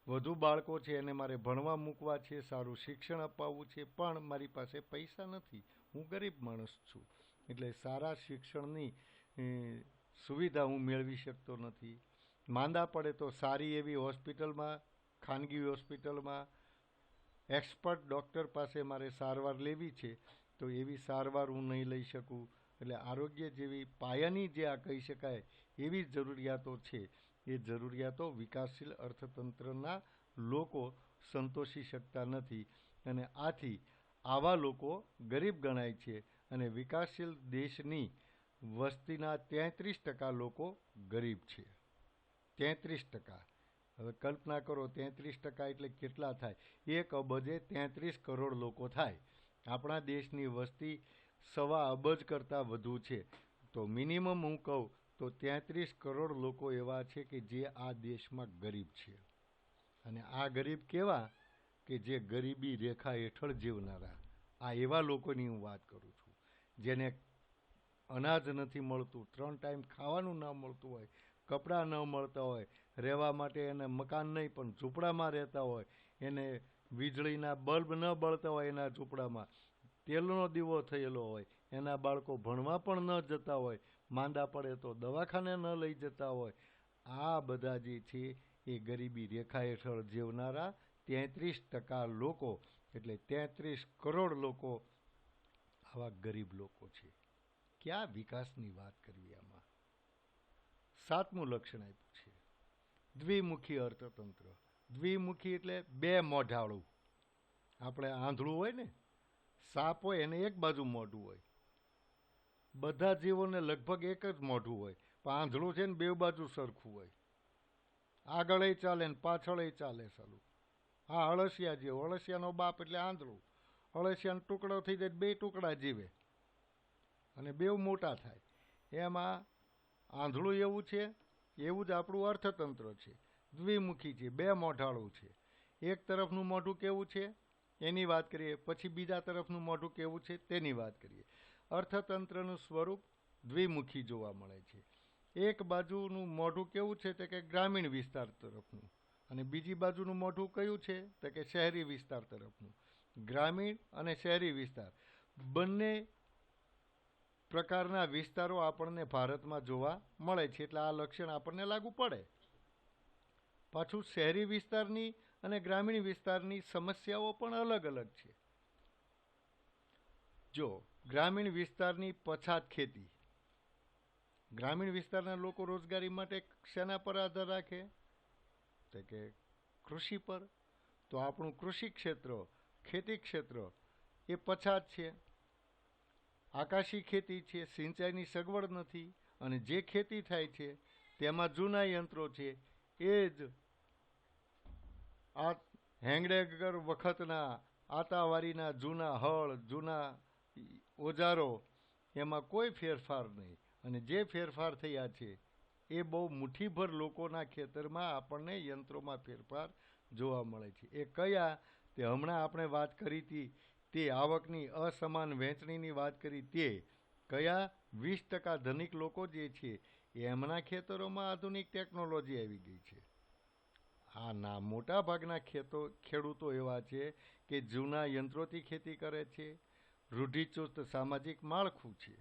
વધુ બાળકો છે એને મારે ભણવા મૂકવા છે, સારું શિક્ષણ અપાવવું છે, પણ મારી પાસે પૈસા નથી, હું ગરીબ માણસ છું. એટલે સારા શિક્ષણની સુવિધા હું મેળવી શકતો નથી. માંદા પડે તો સારી એવી હોસ્પિટલમાં, ખાનગી હોસ્પિટલમાં એક્સપર્ટ ડૉક્ટર પાસે મારે સારવાર લેવી છે તો એવી સારવાર હું નહીં લઈ શકું. એટલે આરોગ્ય જેવી પાયાની જે આ કહી શકાય એવી જરૂરિયાતો છે, એ જરૂરિયાતો વિકાસશીલ અર્થતંત્રના લોકો સંતોષી શકતા નથી. અને આથી આવા લોકો ગરીબ ગણાય છે. અને વિકાસશીલ દેશની વસ્તીના 33% લોકો ગરીબ છે. 33%. હવે કલ્પના કરો 33% એટલે કેટલા થાય? 1 અબજે 33 કરોડ લોકો થાય. આપણા દેશની વસ્તી 1.25 અબજ કરતાં વધુ છે. તો મિનિમમ હું કહું તો 33 કરોડ લોકો એવા છે કે જે આ દેશમાં ગરીબ છે. અને આ ગરીબ કેવા? કે જે ગરીબી રેખા હેઠળ જીવનારા. આ એવા લોકોની હું વાત કરું છું જેને અનાજ નથી મળતું, 3 ટાઈમ ખાવાનું ન મળતું હોય, કપડાં ન મળતા હોય, રહેવા માટે એને મકાન નહીં પણ ઝૂંપડામાં રહેતા હોય, એને વીજળીના બલ્બ ન બળતા હોય એના ઝૂંપડામાં, તેલનો દીવો થયેલો હોય, એના બાળકો ભણવા પણ ન જતા હોય, માંદા પડે તો દવાખાને ન લઈ જતા હોય. આ બધા જે છે એ ગરીબી રેખા હેઠળ જીવનારા 33% લોકો, એટલે 33 કરોડ લોકો આવા ગરીબ લોકો છે. ક્યાં વિકાસની વાત કરવી આમાં? 7મું લક્ષણ આપ્યું છે દ્વિમુખી અર્થતંત્ર. દ્વિમુખી એટલે 2 મોઢાળું. આપણે આંધળું હોય ને, સાપ હોય એને એક બાજુ મોઢું હોય. બધા જીવોને લગભગ એક જ મોઢું હોય, પણ આંધળું છે ને 2 બાજુ સરખું હોય. આગળ ચાલે ને પાછળ ચાલે સાલું. હા, અળસિયા જેવો. અળસિયાનો બાપ એટલે આંધળું. અળસિયાનો ટુકડો થઈ જાય 2 ટુકડા જીવે અને 2 મોટા થાય. એમાં આંધળું એવું છે, એવું જ આપણું અર્થતંત્ર છે. દ્વિમુખી છે, 2 મોઢાળું છે. એક તરફનું મોઢું કેવું છે એની વાત કરીએ, પછી બીજા તરફનું મોઢું કેવું છે તેની વાત કરીએ. અર્થતંત્રનું સ્વરૂપ દ્વિમુખી જોવા મળે છે. એક બાજુનું મોઢું કેવું છે તો કે ગ્રામીણ વિસ્તાર તરફનું, અને બીજી બાજુનું મોઢું કયું છે તો કે શહેરી વિસ્તાર તરફનું. ગ્રામીણ અને શહેરી વિસ્તાર બંને પ્રકારના વિસ્તારો આપણને ભારતમાં જોવા મળે છે. એટલે આ લક્ષણ આપણને લાગુ પડે. પાછું શહેરી વિસ્તારની અને ગ્રામીણ વિસ્તારની સમસ્યાઓ પણ અલગ અલગ છે. જો ગ્રામીણ વિસ્તારની પછાત ખેતી, ગ્રામીણ વિસ્તારના લોકો રોજગારી માટે શેના પર આધાર રાખે તો કે કૃષિ પર. તો આપણું કૃષિ ક્ષેત્ર, ખેતી ક્ષેત્ર એ પછાત છે. આકાશી ખેતી છે, સિંચાઈની સગવડ નથી, અને જે ખેતી થાય છે તેમાં જૂના યંત્રો છે. એ જ આ હેંગડેગર વખતના આતાવારીના જૂના હળ, જૂના ઓજારો, એમાં કોઈ ફેરફાર નહીં. અને જે ફેરફાર થયા છે એ બહુ મુઠ્ઠીભર લોકોના ખેતરમાં આપણને યંત્રોમાં ફેરફાર જોવા મળે છે. એ કયા? તે હમણાં આપણે વાત કરી હતી તે આવકની અસમાન વહેંચણીની વાત કરી તે કયા? 20% ધનિક લોકો જે છે એમના ખેતરોમાં આધુનિક ટેકનોલોજી આવી ગઈ છે. ના મોટા ભાગના ખેડૂતો એવા છે કે જૂના યંત્રોથી ખેતી કરે છે, રૂઢિચુસ્ત સામાજિક માળખું છે,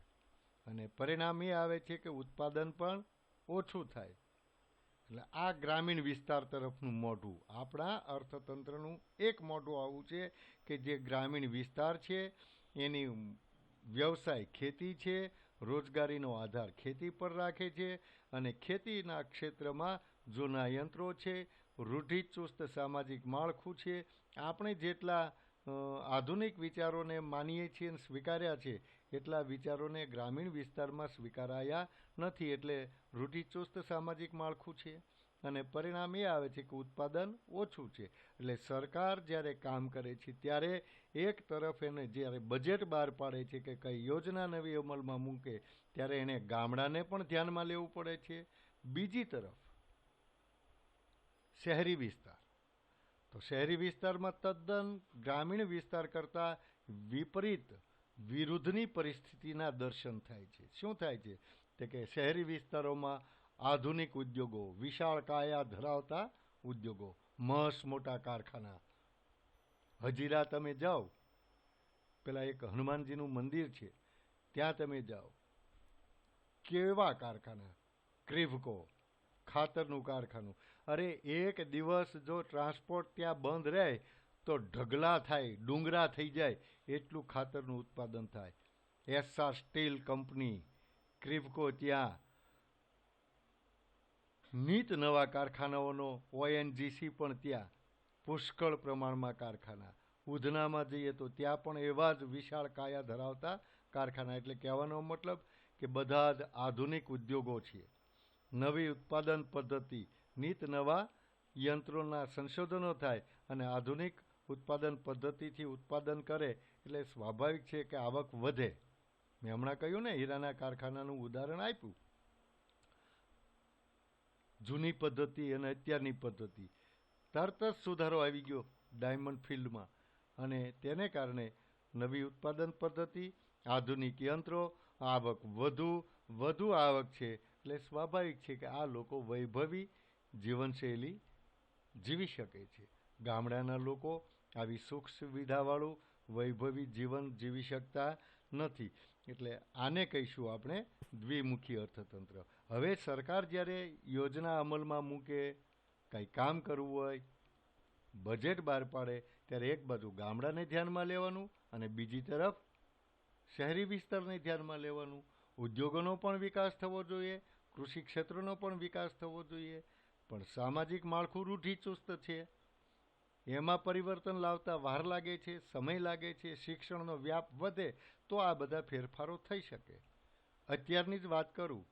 અને પરિણામ એ આવે છે કે ઉત્પાદન પણ ઓછું થાય. એટલે આ ગ્રામીણ વિસ્તાર તરફનું મોઢું, આપણા અર્થતંત્રનું એક મોઢું આવું છે કે જે ગ્રામીણ વિસ્તાર છે એની વ્યવસાય ખેતી છે, રોજગારીનો આધાર ખેતી પર રાખે છે, અને ખેતીના ક્ષેત્રમાં જૂના યંત્રો છે, રૂઢિચુસ્ત સામાજિક માળખું છે. આપણે જેટલા આધુનિક વિચારોને માનીએ છીએ અને સ્વીકાર્યા છે એટલા વિચારોને ગ્રામીણ વિસ્તારમાં સ્વીકારાયા નથી. એટલે રૂઢિચુસ્ત સામાજિક માળખું છે અને પરિણામ એ આવે છે કે ઉત્પાદન ઓછું છે. એટલે સરકાર જ્યારે કામ કરે છે ત્યારે એક તરફ એને જ્યારે બજેટ બહાર પાડે છે કે કઈ યોજના નવી અમલમાં મૂકે ત્યારે એને ગામડાને પણ ધ્યાનમાં લેવું પડે છે. બીજી તરફ શહેરી વિસ્તાર, તો શહેરી વિસ્તારમાં તદ્દન ગ્રામીણ વિસ્તાર કરતાં વિપરીત વિરુદ્ધની પરિસ્થિતિના દર્શન થાય છે. શું થાય છે? તે કે શહેરી વિસ્તારોમાં આધુનિક ઉદ્યોગો, વિશાળ કાયા ધરાવતા ઉદ્યોગો, મસ્ત મોટા કારખાના. હજીરા તમે જાઓ, પેલા એક હનુમાનજીનું મંદિર છે ત્યાં તમે જાઓ, કેવા કારખાના, ક્રિવકો, ખાતરનું કારખાનું. અરે એક દિવસ જો ટ્રાન્સપોર્ટ ત્યાં બંધ રહે તો ઢગલા થાય, ડુંગરા થઈ જાય એટલું ખાતરનું ઉત્પાદન થાય. એસઆર સ્ટીલ કંપની, ક્રિવકો, ત્યાં નીત નવા કારખાનાઓનો ઓએનજીસી પણ ત્યાં પુષ્કળ પ્રમાણમાં કારખાના. ઉધનામાં જઈએ તો ત્યાં પણ એવા જ વિશાળ કાયા ધરાવતા કારખાના. એટલે કહેવાનો મતલબ કે બધા જ આધુનિક ઉદ્યોગો છે, નવી ઉત્પાદન પદ્ધતિ, નીત નવા યંત્રોના સંશોધનો થાય અને આધુનિક ઉત્પાદન પદ્ધતિથી ઉત્પાદન કરે એટલે સ્વાભાવિક છે કે આવક વધે. મેં હમણાં કહ્યું ને, હીરાના કારખાનાનું ઉદાહરણ આપ્યું. જૂની પદ્ધતિ અને અત્યારની પદ્ધતિ, તરત જ સુધારો આવી ગયો ડાયમંડ ફિલ્ડમાં, અને તેને કારણે નવી ઉત્પાદન પદ્ધતિ, આધુનિક યંત્રો, આવક વધુ આવક છે. એટલે સ્વાભાવિક છે કે આ લોકો વૈભવી જીવનશૈલી જીવી શકે છે. ગામડાના લોકો આવી સુખ સુવિધાવાળું વૈભવી જીવન જીવી શકતા નથી. એટલે આને કહીશું આપણે દ્વિમુખી અર્થતંત્ર. હવે સરકાર જ્યારે યોજના અમલમાં મૂકે, કંઈ કામ કરવું હોય, બજેટ બહાર પાડે ત્યારે એક બાજુ ગામડાને ધ્યાનમાં લેવાનું અને બીજી તરફ શહેરી વિસ્તારને ધ્યાનમાં લેવાનું. ઉદ્યોગોનો પણ વિકાસ થવો જોઈએ, કૃષિ ક્ષેત્રનો પણ વિકાસ થવો જોઈએ, પણ સામાજિક માળખું રૂઢિચુસ્ત છે, એમાં પરિવર્તન લાવતા વાર લાગે છે, સમય લાગે છે. શિક્ષણનો વ્યાપ વધે તો આ બધા ફેરફારો થઈ શકે. અત્યારની જ વાત કરું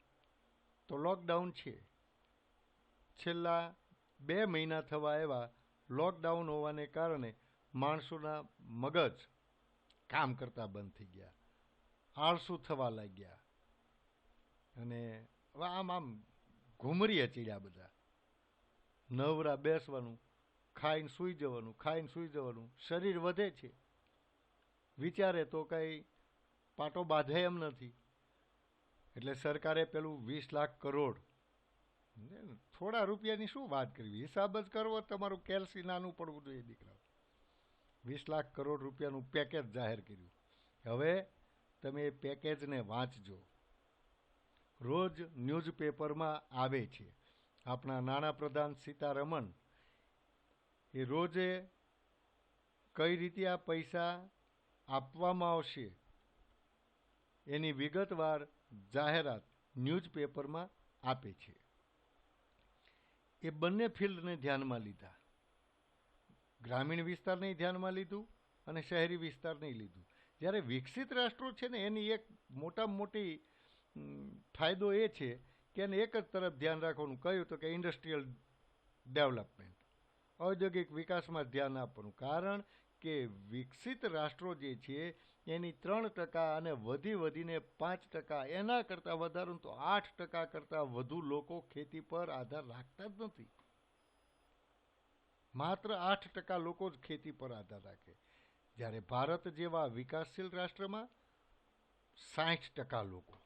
તો લોકડાઉન છે, છેલ્લા 2 મહિના થવા આવ્યા. લોકડાઉન હોવાને કારણે માણસોના મગજ કામ કરતા બંધ થઈ ગયા, આળસુ થવા લાગ્યા, અને આમ ઘૂમરીએ ચડ્યા બધા. નવરા બેસવાનું, ખાઈને સૂઈ જવાનું, ખાઈને સૂઈ જવાનું. શરીર વધે છે, વિચારે તો કંઈ પાટો બાંધે એમ નથી. એટલે સરકારે પેલું 20 લાખ કરોડ, થોડા રૂપિયાની શું વાત કરવી, હિસાબ જ કરવો, તમારું કેલ્સી નાનું પડવું જોઈએ દીકરા. 20 લાખ કરોડ રૂપિયાનું પેકેજ જાહેર કર્યું. હવે તમે એ પેકેજને વાંચજો. રોજ ન્યૂઝપેપરમાં આવે છે. આપણા નાણાપ્રધાન સીતારમણ એ રોજે કઈ રીતે આ પૈસા આપવામાં આવશે એની વિગતવાર જાહેરાત ન્યૂઝપેપરમાં આપે છે. એ બંને ફિલ્ડને ધ્યાનમાં લીધા, ગ્રામીણ વિસ્તારને ધ્યાનમાં લીધું અને શહેરી વિસ્તારને લીધું. જ્યારે વિકસિત રાષ્ટ્રો છે ને, એની એક મોટામાં મોટી ફાયદો એ છે કે એને એક જ તરફ ધ્યાન રાખવાનું કહ્યું તો કે ઇન્ડસ્ટ્રીયલ ડેવલપમેન્ટ, ઔદ્યોગિક વિકાસમાં ધ્યાન આપવાનું. કારણ કે વિકસિત રાષ્ટ્રો જે છે એની 3% અને વધીને 5%, એના કરતાં વધારે તો 8% કરતાં વધુ લોકો ખેતી પર આધાર રાખતા જ નથી. માત્ર 8% લોકો જ ખેતી પર આધાર રાખે. જ્યારે ભારત જેવા વિકાસશીલ રાષ્ટ્રમાં 60% લોકો,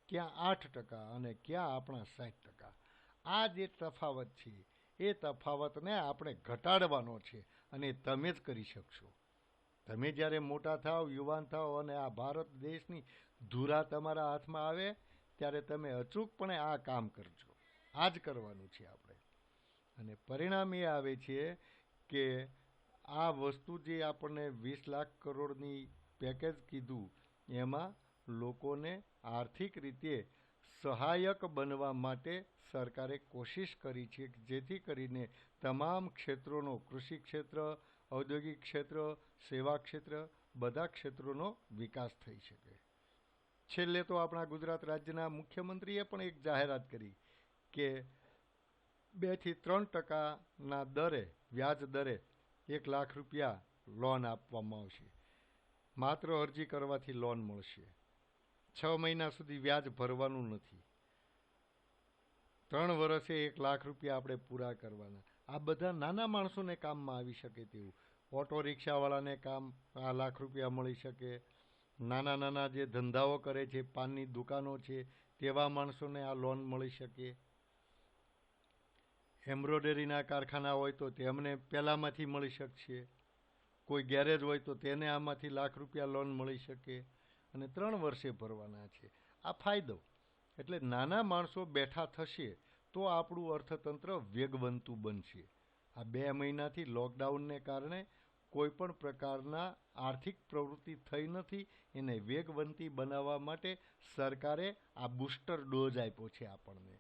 ક્યાં 8% અને ક્યાં આપણા 60%. આ જે તફાવત છે એ તફાવતને આપણે ઘટાડવાનો છે અને તમે જ કરી શકશો. તમે જ્યારે મોટા થાવ, યુવાન થાવ અને આ ભારત દેશની ધુરા તમારા હાથમાં આવે ત્યારે તમે અચૂકપણે આ કામ કરજો. આ જ કરવાનું છે આપણે. અને પરિણામ એ આવે છે કે આ વસ્તુ જે આપણને 20 લાખ કરોડની પેકેજ કીધું એમાં લોકોને આર્થિક રીતે સહાયક બનવા માટે સરકારે કોશિશ કરી છે જેથી કરીને તમામ ક્ષેત્રોનો, કૃષિ ક્ષેત્ર, ઔદ્યોગિક ક્ષેત્ર, સેવા ક્ષેત્ર, બધા ક્ષેત્રોનો વિકાસ થઈ શકે. છેલ્લે તો આપણા ગુજરાત રાજ્યના મુખ્યમંત્રીએ પણ એક જાહેરાત કરી કે 2 થી 3%ના દરે, વ્યાજ દરે 1 લાખ રૂપિયા લોન આપવામાં આવશે. માત્ર અરજી કરવાથી લોન મળશે. 6 મહિના સુધી વ્યાજ ભરવાનું નથી. 3 વર્ષે 1 લાખ રૂપિયા આપણે પૂરા કરવાના. આ બધા નાના માણસોને કામમાં આવી શકે તેવું. ઓટો રિક્ષાવાળાને કામ 1 લાખ રૂપિયા મળી શકે. નાના નાના જે ધંધાઓ કરે છે, પાનની દુકાનો છે, તેવા માણસોને આ લોન મળી શકે. એમ્બ્રોઇડરીના કારખાના હોય તો તેમને પહેલાંમાંથી મળી શકશે. કોઈ ગેરેજ હોય તો તેને આમાંથી 1 લાખ રૂપિયા લોન મળી શકે. અને 3 વર્ષે ભરવાના છે. આ ફાયદો. એટલે નાના માણસો બેઠા થશે તો આપણું અર્થતંત્ર વેગવંતું બનશે. આ 2 મહિનાથી લોકડાઉનને કારણે કોઈ પણ પ્રકારના આર્થિક પ્રવૃત્તિ થઈ નથી. એને વેગવંતી બનાવવા માટે સરકારે આ બૂસ્ટર ડોઝ આપ્યો છે આપણને.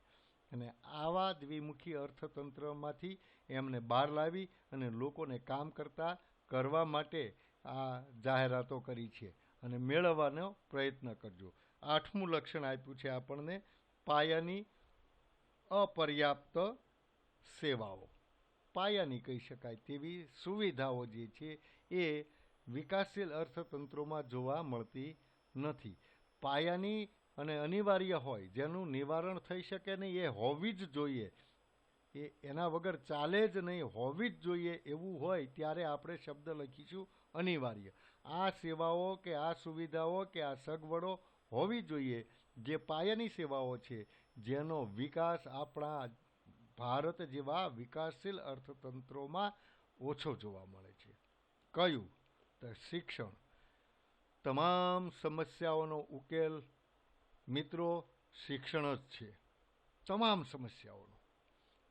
અને આવા દ્વિમુખી અર્થતંત્રમાંથી એમને બહાર લાવી અને લોકોને કામ કરવા માટે આ જાહેરાતો કરી છે અને મેળવવાનો પ્રયત્ન કરજો. 8મું લક્ષણ આપ્યું છે આપણને પાયાની અપર્યાપ્ત સેવાઓ. પાયાની કહી શકાય તેવી સુવિધાઓ જે છે એ વિકાસશીલ અર્થતંત્રોમાં જોવા મળતી નથી. પાયાની અને અનિવાર્ય હોય, જેનું નિવારણ થઈ શકે નહીં, એ હોવી જ જોઈએ. એના વગર ચાલે જ નહીં, હોવી જ જોઈએ એવું હોય ત્યારે આપણે શબ્દ લખીશું અનિવાર્ય. આ સેવાઓ કે આ સુવિધાઓ કે આ સગવડો હોવી જોઈએ જે પાયાની સેવાઓ છે, જેનો વિકાસ આપણા ભારત જેવા વિકાસશીલ અર્થતંત્રોમાં ઓછો જોવા મળે છે. કયું? તો શિક્ષણ. તમામ સમસ્યાઓનો ઉકેલ મિત્રો શિક્ષણ જ છે. તમામ સમસ્યાઓનો.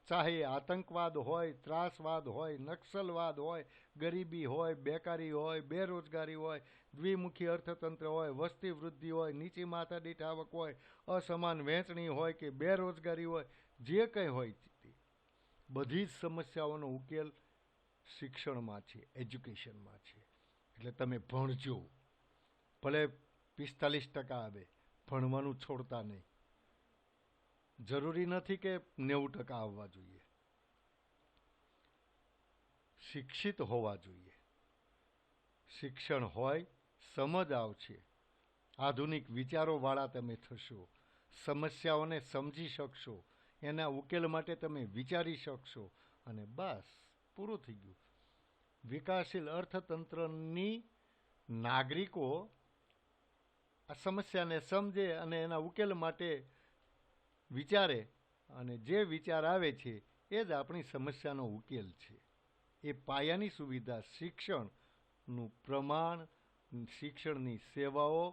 ચાહે આતંકવાદ હોય, ત્રાસવાદ હોય, નક્સલવાદ હોય, ગરીબી હોય, બેકારી હોય, બેરોજગારી હોય, દ્વિમુખી અર્થતંત્ર હોય, વસ્તી વૃદ્ધિ હોય, નીચી માથાદીઠ આવક હોય, અસમાન વહેંચણી હોય કે બેરોજગારી હોય, જે કંઈ હોય તે બધી જ સમસ્યાઓનો ઉકેલ શિક્ષણમાં છે, એજ્યુકેશનમાં છે. એટલે તમે ભણજો. ભલે 45% આવે, ભણવાનું છોડતા નહીં. જરૂરી નથી કે 90% આવવા જોઈએ. શિક્ષિત હોવા જોઈએ. શિક્ષણ હોય, સમજ આવશે. આધુનિક વિચારોવાળા તમે થશો. સમસ્યાઓને સમજી શકશો. એના ઉકેલ માટે તમે વિચારી શકશો. અને બસ પૂરું થઈ ગયું. વિકાસશીલ અર્થતંત્રની નાગરિકો આ સમસ્યાને સમજે અને એના ઉકેલ માટે વિચારે અને જે વિચાર આવે છે એ જ આપણી સમસ્યાનો ઉકેલ છે. એ પાયાની સુવિધા શિક્ષણનું પ્રમાણ, શિક્ષણની સેવાઓ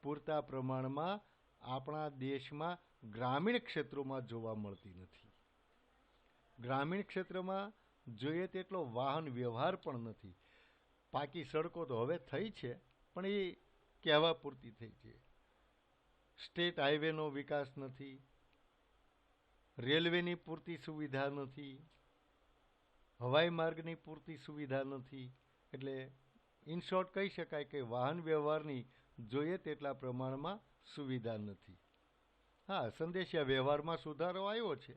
પૂરતા પ્રમાણમાં આપણા દેશમાં ગ્રામીણ ક્ષેત્રોમાં જોવા મળતી નથી. ગ્રામીણ ક્ષેત્રમાં જોઈએ તેટલો વાહન વ્યવહાર પણ નથી. પાકી સડકો તો હવે થઈ છે પણ એ કહેવા પૂરતી થઈ છે. સ્ટેટ હાઈવેનો વિકાસ નથી. રેલવેની પૂરતી સુવિધા નથી. હવાઈ માર્ગની પૂરતી સુવિધા નથી. એટલે ઇન શોર્ટ કહી શકાય કે વાહન વ્યવહારની જોઈએ તેટલા પ્રમાણમાં સુવિધા નથી. હા, સંદેશા વ્યવહારમાં સુધારો આવ્યો છે.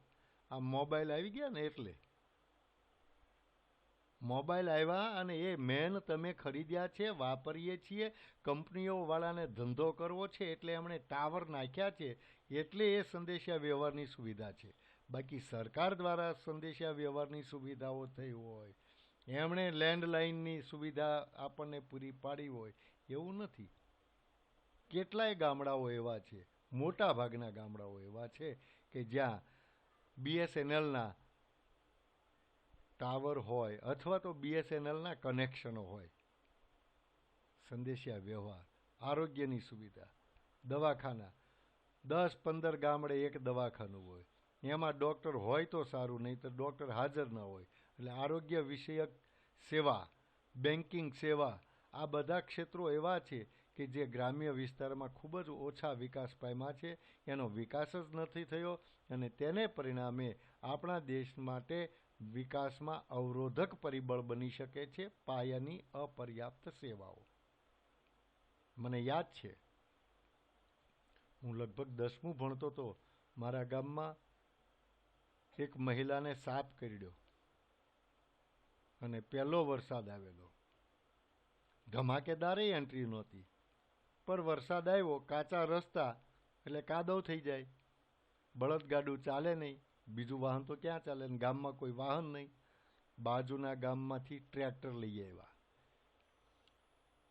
આ મોબાઈલ આવી ગયા ને એટલે મોબાઈલ આવ્યા અને એ મેન તમે ખરીદ્યા છે, વાપરીએ છીએ, કંપનીઓવાળાને ધંધો કરવો છે એટલે એમણે ટાવર નાખ્યા છે, એટલે એ સંદેશા વ્યવહારની સુવિધા છે. બાકી સરકાર દ્વારા સંદેશા વ્યવહારની સુવિધાઓ થઈ હોય, એમણે લેન્ડલાઇનની સુવિધા આપણને પૂરી પાડી હોય એવું નથી. કેટલાય ગામડાઓ એવા છે, મોટા ભાગના ગામડાઓ એવા છે કે જ્યાં બીએસએનએલના ટાવર હોય અથવા તો બીએસએનએલના કનેક્શનો હોય. સંદેશા વ્યવહાર, આરોગ્યની સુવિધા, દવાખાના, 10-15 ગામડે એક દવાખાનું હોય, એમાં ડૉક્ટર હોય તો સારું, નહીં તો ડૉક્ટર હાજર ન હોય. એટલે આરોગ્ય વિષયક સેવા, બેન્કિંગ સેવા, આ બધા ક્ષેત્રો એવા છે કે જે ગ્રામ્ય વિસ્તારમાં ખૂબ જ ઓછા વિકાસ પામ્યા છે. એનો વિકાસ જ નથી થયો અને તેને પરિણામે આપણા દેશ માટે વિકાસમાં અવરોધક પરિબળ બની શકે છે પાયાની અપર્યાપ્ત સેવાઓ. મને યાદ છે, હું લગભગ 10મું ભણતો હતો, મારા ગામમાં એક મહિલાને સાપ કરડ્યો અને પહેલો વરસાદ આવેલો. ધમાકેદાર એન્ટ્રી નહોતી, પર વરસાદ આવ્યો, કાચા રસ્તા એટલે કાદવ થઈ જાય, બળદગાડું ચાલે નહીં, બીજું વાહન તો ક્યાં ચાલે ને ગામમાં કોઈ વાહન નહીં. બાજુના ગામમાંથી ટ્રેક્ટર લઈ આવ્યા.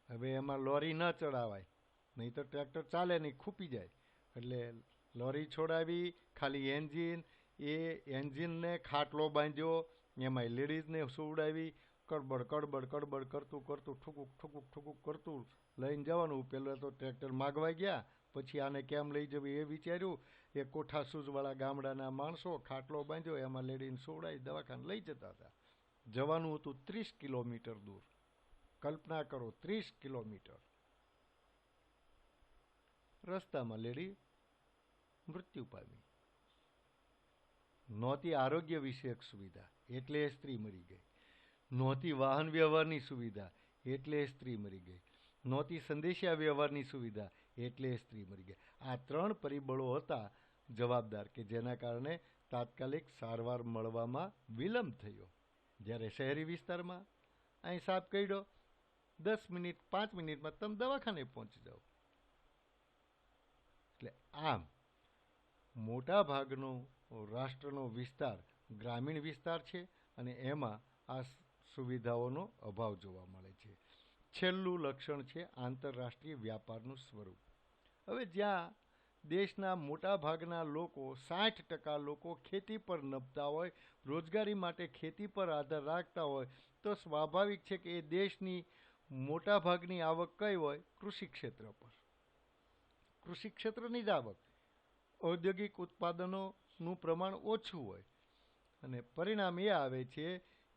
હવે એમાં લોરી ન ચડાવાય, નહીં તો ટ્રેક્ટર ચાલે નહીં, ખૂપી જાય. એટલે લોરી છોડાવી, ખાલી એન્જિન, એ એન્જિનને ખાટલો બાંધ્યો, એમાંય લેડીઝને સુવડાવી, કડબડ કડબડ કડબડ કરતું કરતું ઠુકુક ઠુકુક ઠુકુક કરતું લઈને જવાનું. પહેલાં તો ટ્રેક્ટર માગવા ગયા, પછી આને કેમ લઈ જવું એ વિચાર્યું. એ કોઠા સૂઝવાળા ગામડાના માણસો ખાટલો બાંધ્યો, એમાં લેડીને સુવડાવી દવાખાને લઈ જતા હતા. જવાનું હતું 30 કિલોમીટર દૂર. કલ્પના કરો, 30 કિલોમીટર. રસ્તામાં લેડી મૃત્યુ પામી. નહોતી આરોગ્ય વિષયક સુવિધા એટલે એ સ્ત્રી મરી ગઈ. નહોતી વાહન વ્યવહારની સુવિધા એટલે એ સ્ત્રી મરી ગઈ. નહોતી સંદેશા વ્યવહારની સુવિધા એટલે એ સ્ત્રી મરી ગઈ. આ 3 પરિબળો હતા જવાબદાર કે જેના કારણે તાત્કાલિક સારવાર મળવામાં વિલંબ થયો. જ્યારે શહેરી વિસ્તારમાં અહીં સાપ કરડ્યો, 10 મિનિટ 5 મિનિટમાં તમે દવાખાને પહોંચી જાઓ. એટલે આમ મોટા ભાગનો રાષ્ટ્રનો વિસ્તાર ગ્રામીણ વિસ્તાર છે અને એમાં આ સુવિધાઓનો અભાવ જોવા મળે છે. છેલ્લું લક્ષણ છે આંતરરાષ્ટ્રીય વ્યાપારનું સ્વરૂપ. હવે જ્યાં દેશના મોટા ભાગના લોકો, 60% લોકો ખેતી પર નભતા હોય, રોજગારી માટે ખેતી પર આધાર રાખતા હોય, તો સ્વાભાવિક છે કે એ દેશની મોટા ભાગની આવક કઈ હોય? કૃષિ ક્ષેત્ર પર. કૃષિ ક્ષેત્રની જ આવક. ઔદ્યોગિક ઉત્પાદનોનું પ્રમાણ ઓછું હોય અને પરિણામ એ આવે છે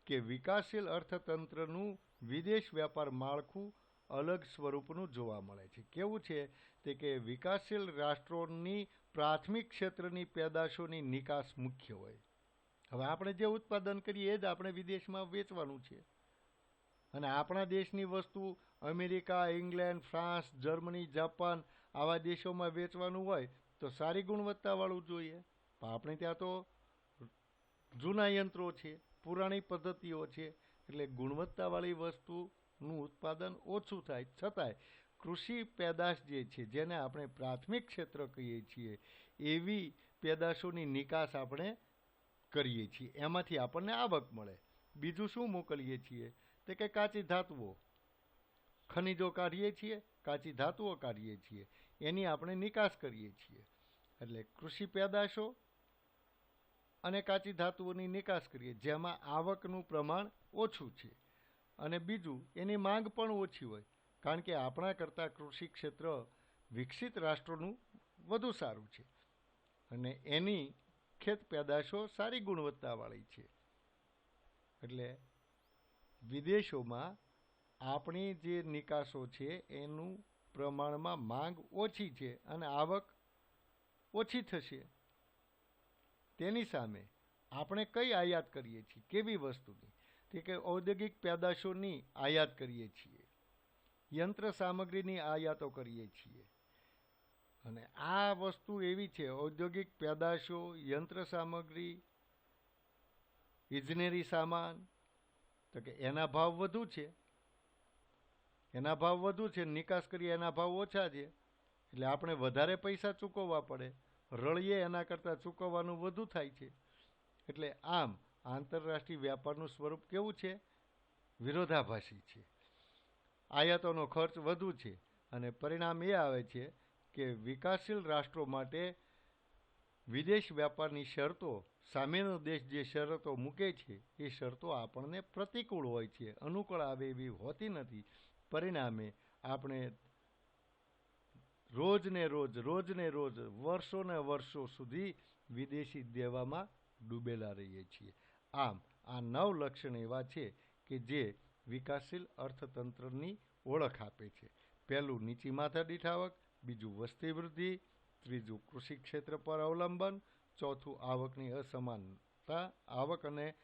કે વિકાસશીલ અર્થતંત્રનું વિદેશ વ્યાપાર માળખું અલગ સ્વરૂપનું જોવા મળે છે. કેવું છે તે કે વિકાસશીલ રાષ્ટ્રોની પ્રાથમિક ક્ષેત્રની પેદાશોની નિકાસ મુખ્ય હોય. હવે આપણે જે ઉત્પાદન કરીએ એ જ આપણે વિદેશમાં વેચવાનું છે અને આપણા દેશની વસ્તુ America, England, France, Germany, Japan આવા દેશોમાં વેચવાનું હોય તો સારી ગુણવત્તાવાળું જોઈએ. પણ આપણે ત્યાં તો જૂના યંત્રો છે, પુરાણી પદ્ધતિઓ છે, એટલે ગુણવત્તાવાળી વસ્તુનું ઉત્પાદન ઓછું થાય. છતાંય કૃષિ પેદાશ જે છે, જેને આપણે પ્રાથમિક ક્ષેત્ર કહીએ છીએ, એવી પેદાશોની નિકાસ આપણે કરીએ છીએ. એમાંથી આપણને આવક મળે. બીજું શું મોકલીએ છીએ? તે કે કાચી ધાતુઓ, ખનિજો કાઢીએ છીએ, કાચી ધાતુઓ કાઢીએ છીએ, એની આપણે નિકાસ કરીએ છીએ. એટલે કૃષિ પેદાશો અને કાચી ધાતુઓની નિકાસ કરીએ, જેમાં આવકનું પ્રમાણ ઓછું છે. અને બીજું, એની માંગ પણ ઓછી હોય, કારણ કે આપણા કરતાં કૃષિ ક્ષેત્ર વિકસિત રાષ્ટ્રોનું વધુ સારું છે અને એની ખેત પેદાશો સારી ગુણવત્તાવાળી છે. એટલે વિદેશોમાં આપણી જે નિકાસો છે એનું પ્રમાણમાં માંગ ઓછી છે અને આવક ઓછી થશે. તેની સામે આપણે કઈ આયાત કરીએ છીએ? કેવી વસ્તુની? તે કે ઔદ્યોગિક પેદાશોની આયાત કરીએ છીએ, યંત્ર સામગ્રીની આયાતો કરીએ છીએ. અને આ વસ્તુ એવી છે, ઔદ્યોગિક પેદાશો, યંત્ર સામગ્રી, ઇજનેરી સામાન, તો કે એના ભાવ વધુ છે, એના ભાવ વધુ છે, નિકાસ કરીએ એના ભાવ ઓછા છે, એટલે આપણે વધારે પૈસા ચૂકવવા પડે, રળીએ એના કરતાં ચૂકવવાનું વધુ થાય છે. એટલે આમ આંતરરાષ્ટ્રીય વ્યાપારનું સ્વરૂપ કેવું છે? વિરોધાભાસી છે. આયાતોનો ખર્ચ વધુ છે અને પરિણામ એ આવે છે કે વિકાસશીલ રાષ્ટ્રો માટે વિદેશ વ્યાપારની શરતો, સામેનો દેશ જે શરતો મૂકે છે એ શરતો આપણને પ્રતિકૂળ હોય છે, અનુકૂળ આવે એવી હોતી નથી. પરિણામે આપણે રોજને રોજ વર્ષોને વર્ષો સુધી વિદેશી દેવામાં ડૂબેલા રહીએ છીએ. આમ આ 9 લક્ષણ એવા છે કે જે વિકાસશીલ અર્થતંત્રની ઓળખ આપે છે. પહેલું નીચી માથાદીઠ આવક, બીજું વસ્તી વૃદ્ધિ, ત્રીજું કૃષિ ક્ષેત્ર પર અવલંબન, ચોથું આવકની અસમાનતા, આવક અને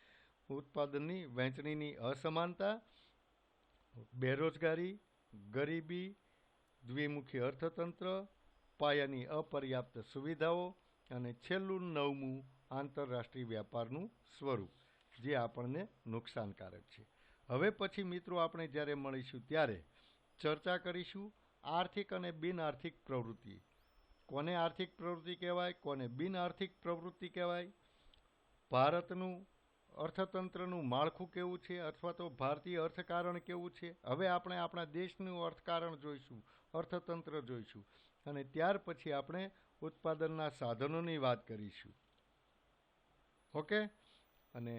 ઉત્પાદનની વહેંચણીની અસમાનતા, બેરોજગારી, ગરીબી, દ્વિમુખી અર્થતંત્ર, પાયાની અપર્યાપ્ત સુવિધાઓ અને છેલ્લું 9મું આંતરરાષ્ટ્રીય વ્યાપારનું સ્વરૂપ જે આપણને નુકસાનકારક છે. હવે પછી મિત્રો આપણે જ્યારે મળીશું ત્યારે ચર્ચા કરીશું આર્થિક અને બિન આર્થિક પ્રવૃત્તિ. કોને આર્થિક પ્રવૃત્તિ કહેવાય, કોને બિન આર્થિક પ્રવૃત્તિ કહેવાય, ભારતનું અર્થતંત્રનું માળખું કેવું છે અથવા તો ભારતીય અર્થકારણ કેવું છે. હવે આપણે આપણા દેશનું અર્થકારણ જોઈશું, અર્થતંત્ર જોઈશું અને ત્યાર પછી આપણે ઉત્પાદનના સાધનોની વાત કરીશું. ઓકે, અને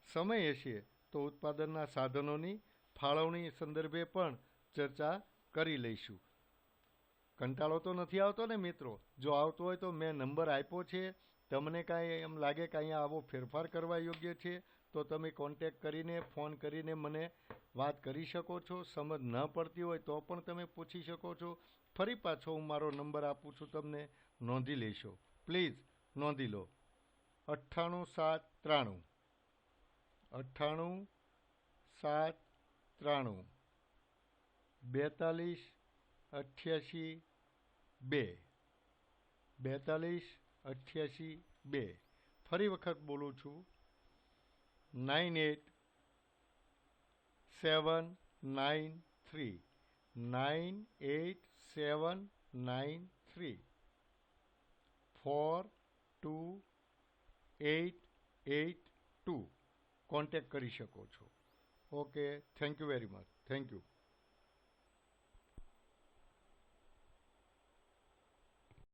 સમય હશે તો ઉત્પાદનના સાધનોની ફાળવણી સંદર્ભે પણ ચર્ચા કરી લઈશું. કંટાળો તો નથી આવતો ને મિત્રો? જો આવતો હોય તો મેં નંબર આપ્યો છે, તમને કાંઈ એમ લાગે કે અહીંયા આવો ફેરફાર કરવા યોગ્ય છે તો તમે કોન્ટેક્ટ કરીને ફોન કરીને મને વાત કરી શકો છો. સમજ ન પડતી હોય તો પણ તમે પૂછી શકો છો. ફરી પાછો હું મારો નંબર આપું છું, તમને નોંધી લેશો. પ્લીઝ નોંધી લો. 98 793 42 88 2. 42 88 2. ફરી વખત બોલું છું, 98793 98793 42882 કોન્ટેક્ટ કરી શકો છો. Okay, thank you very much. Thank you.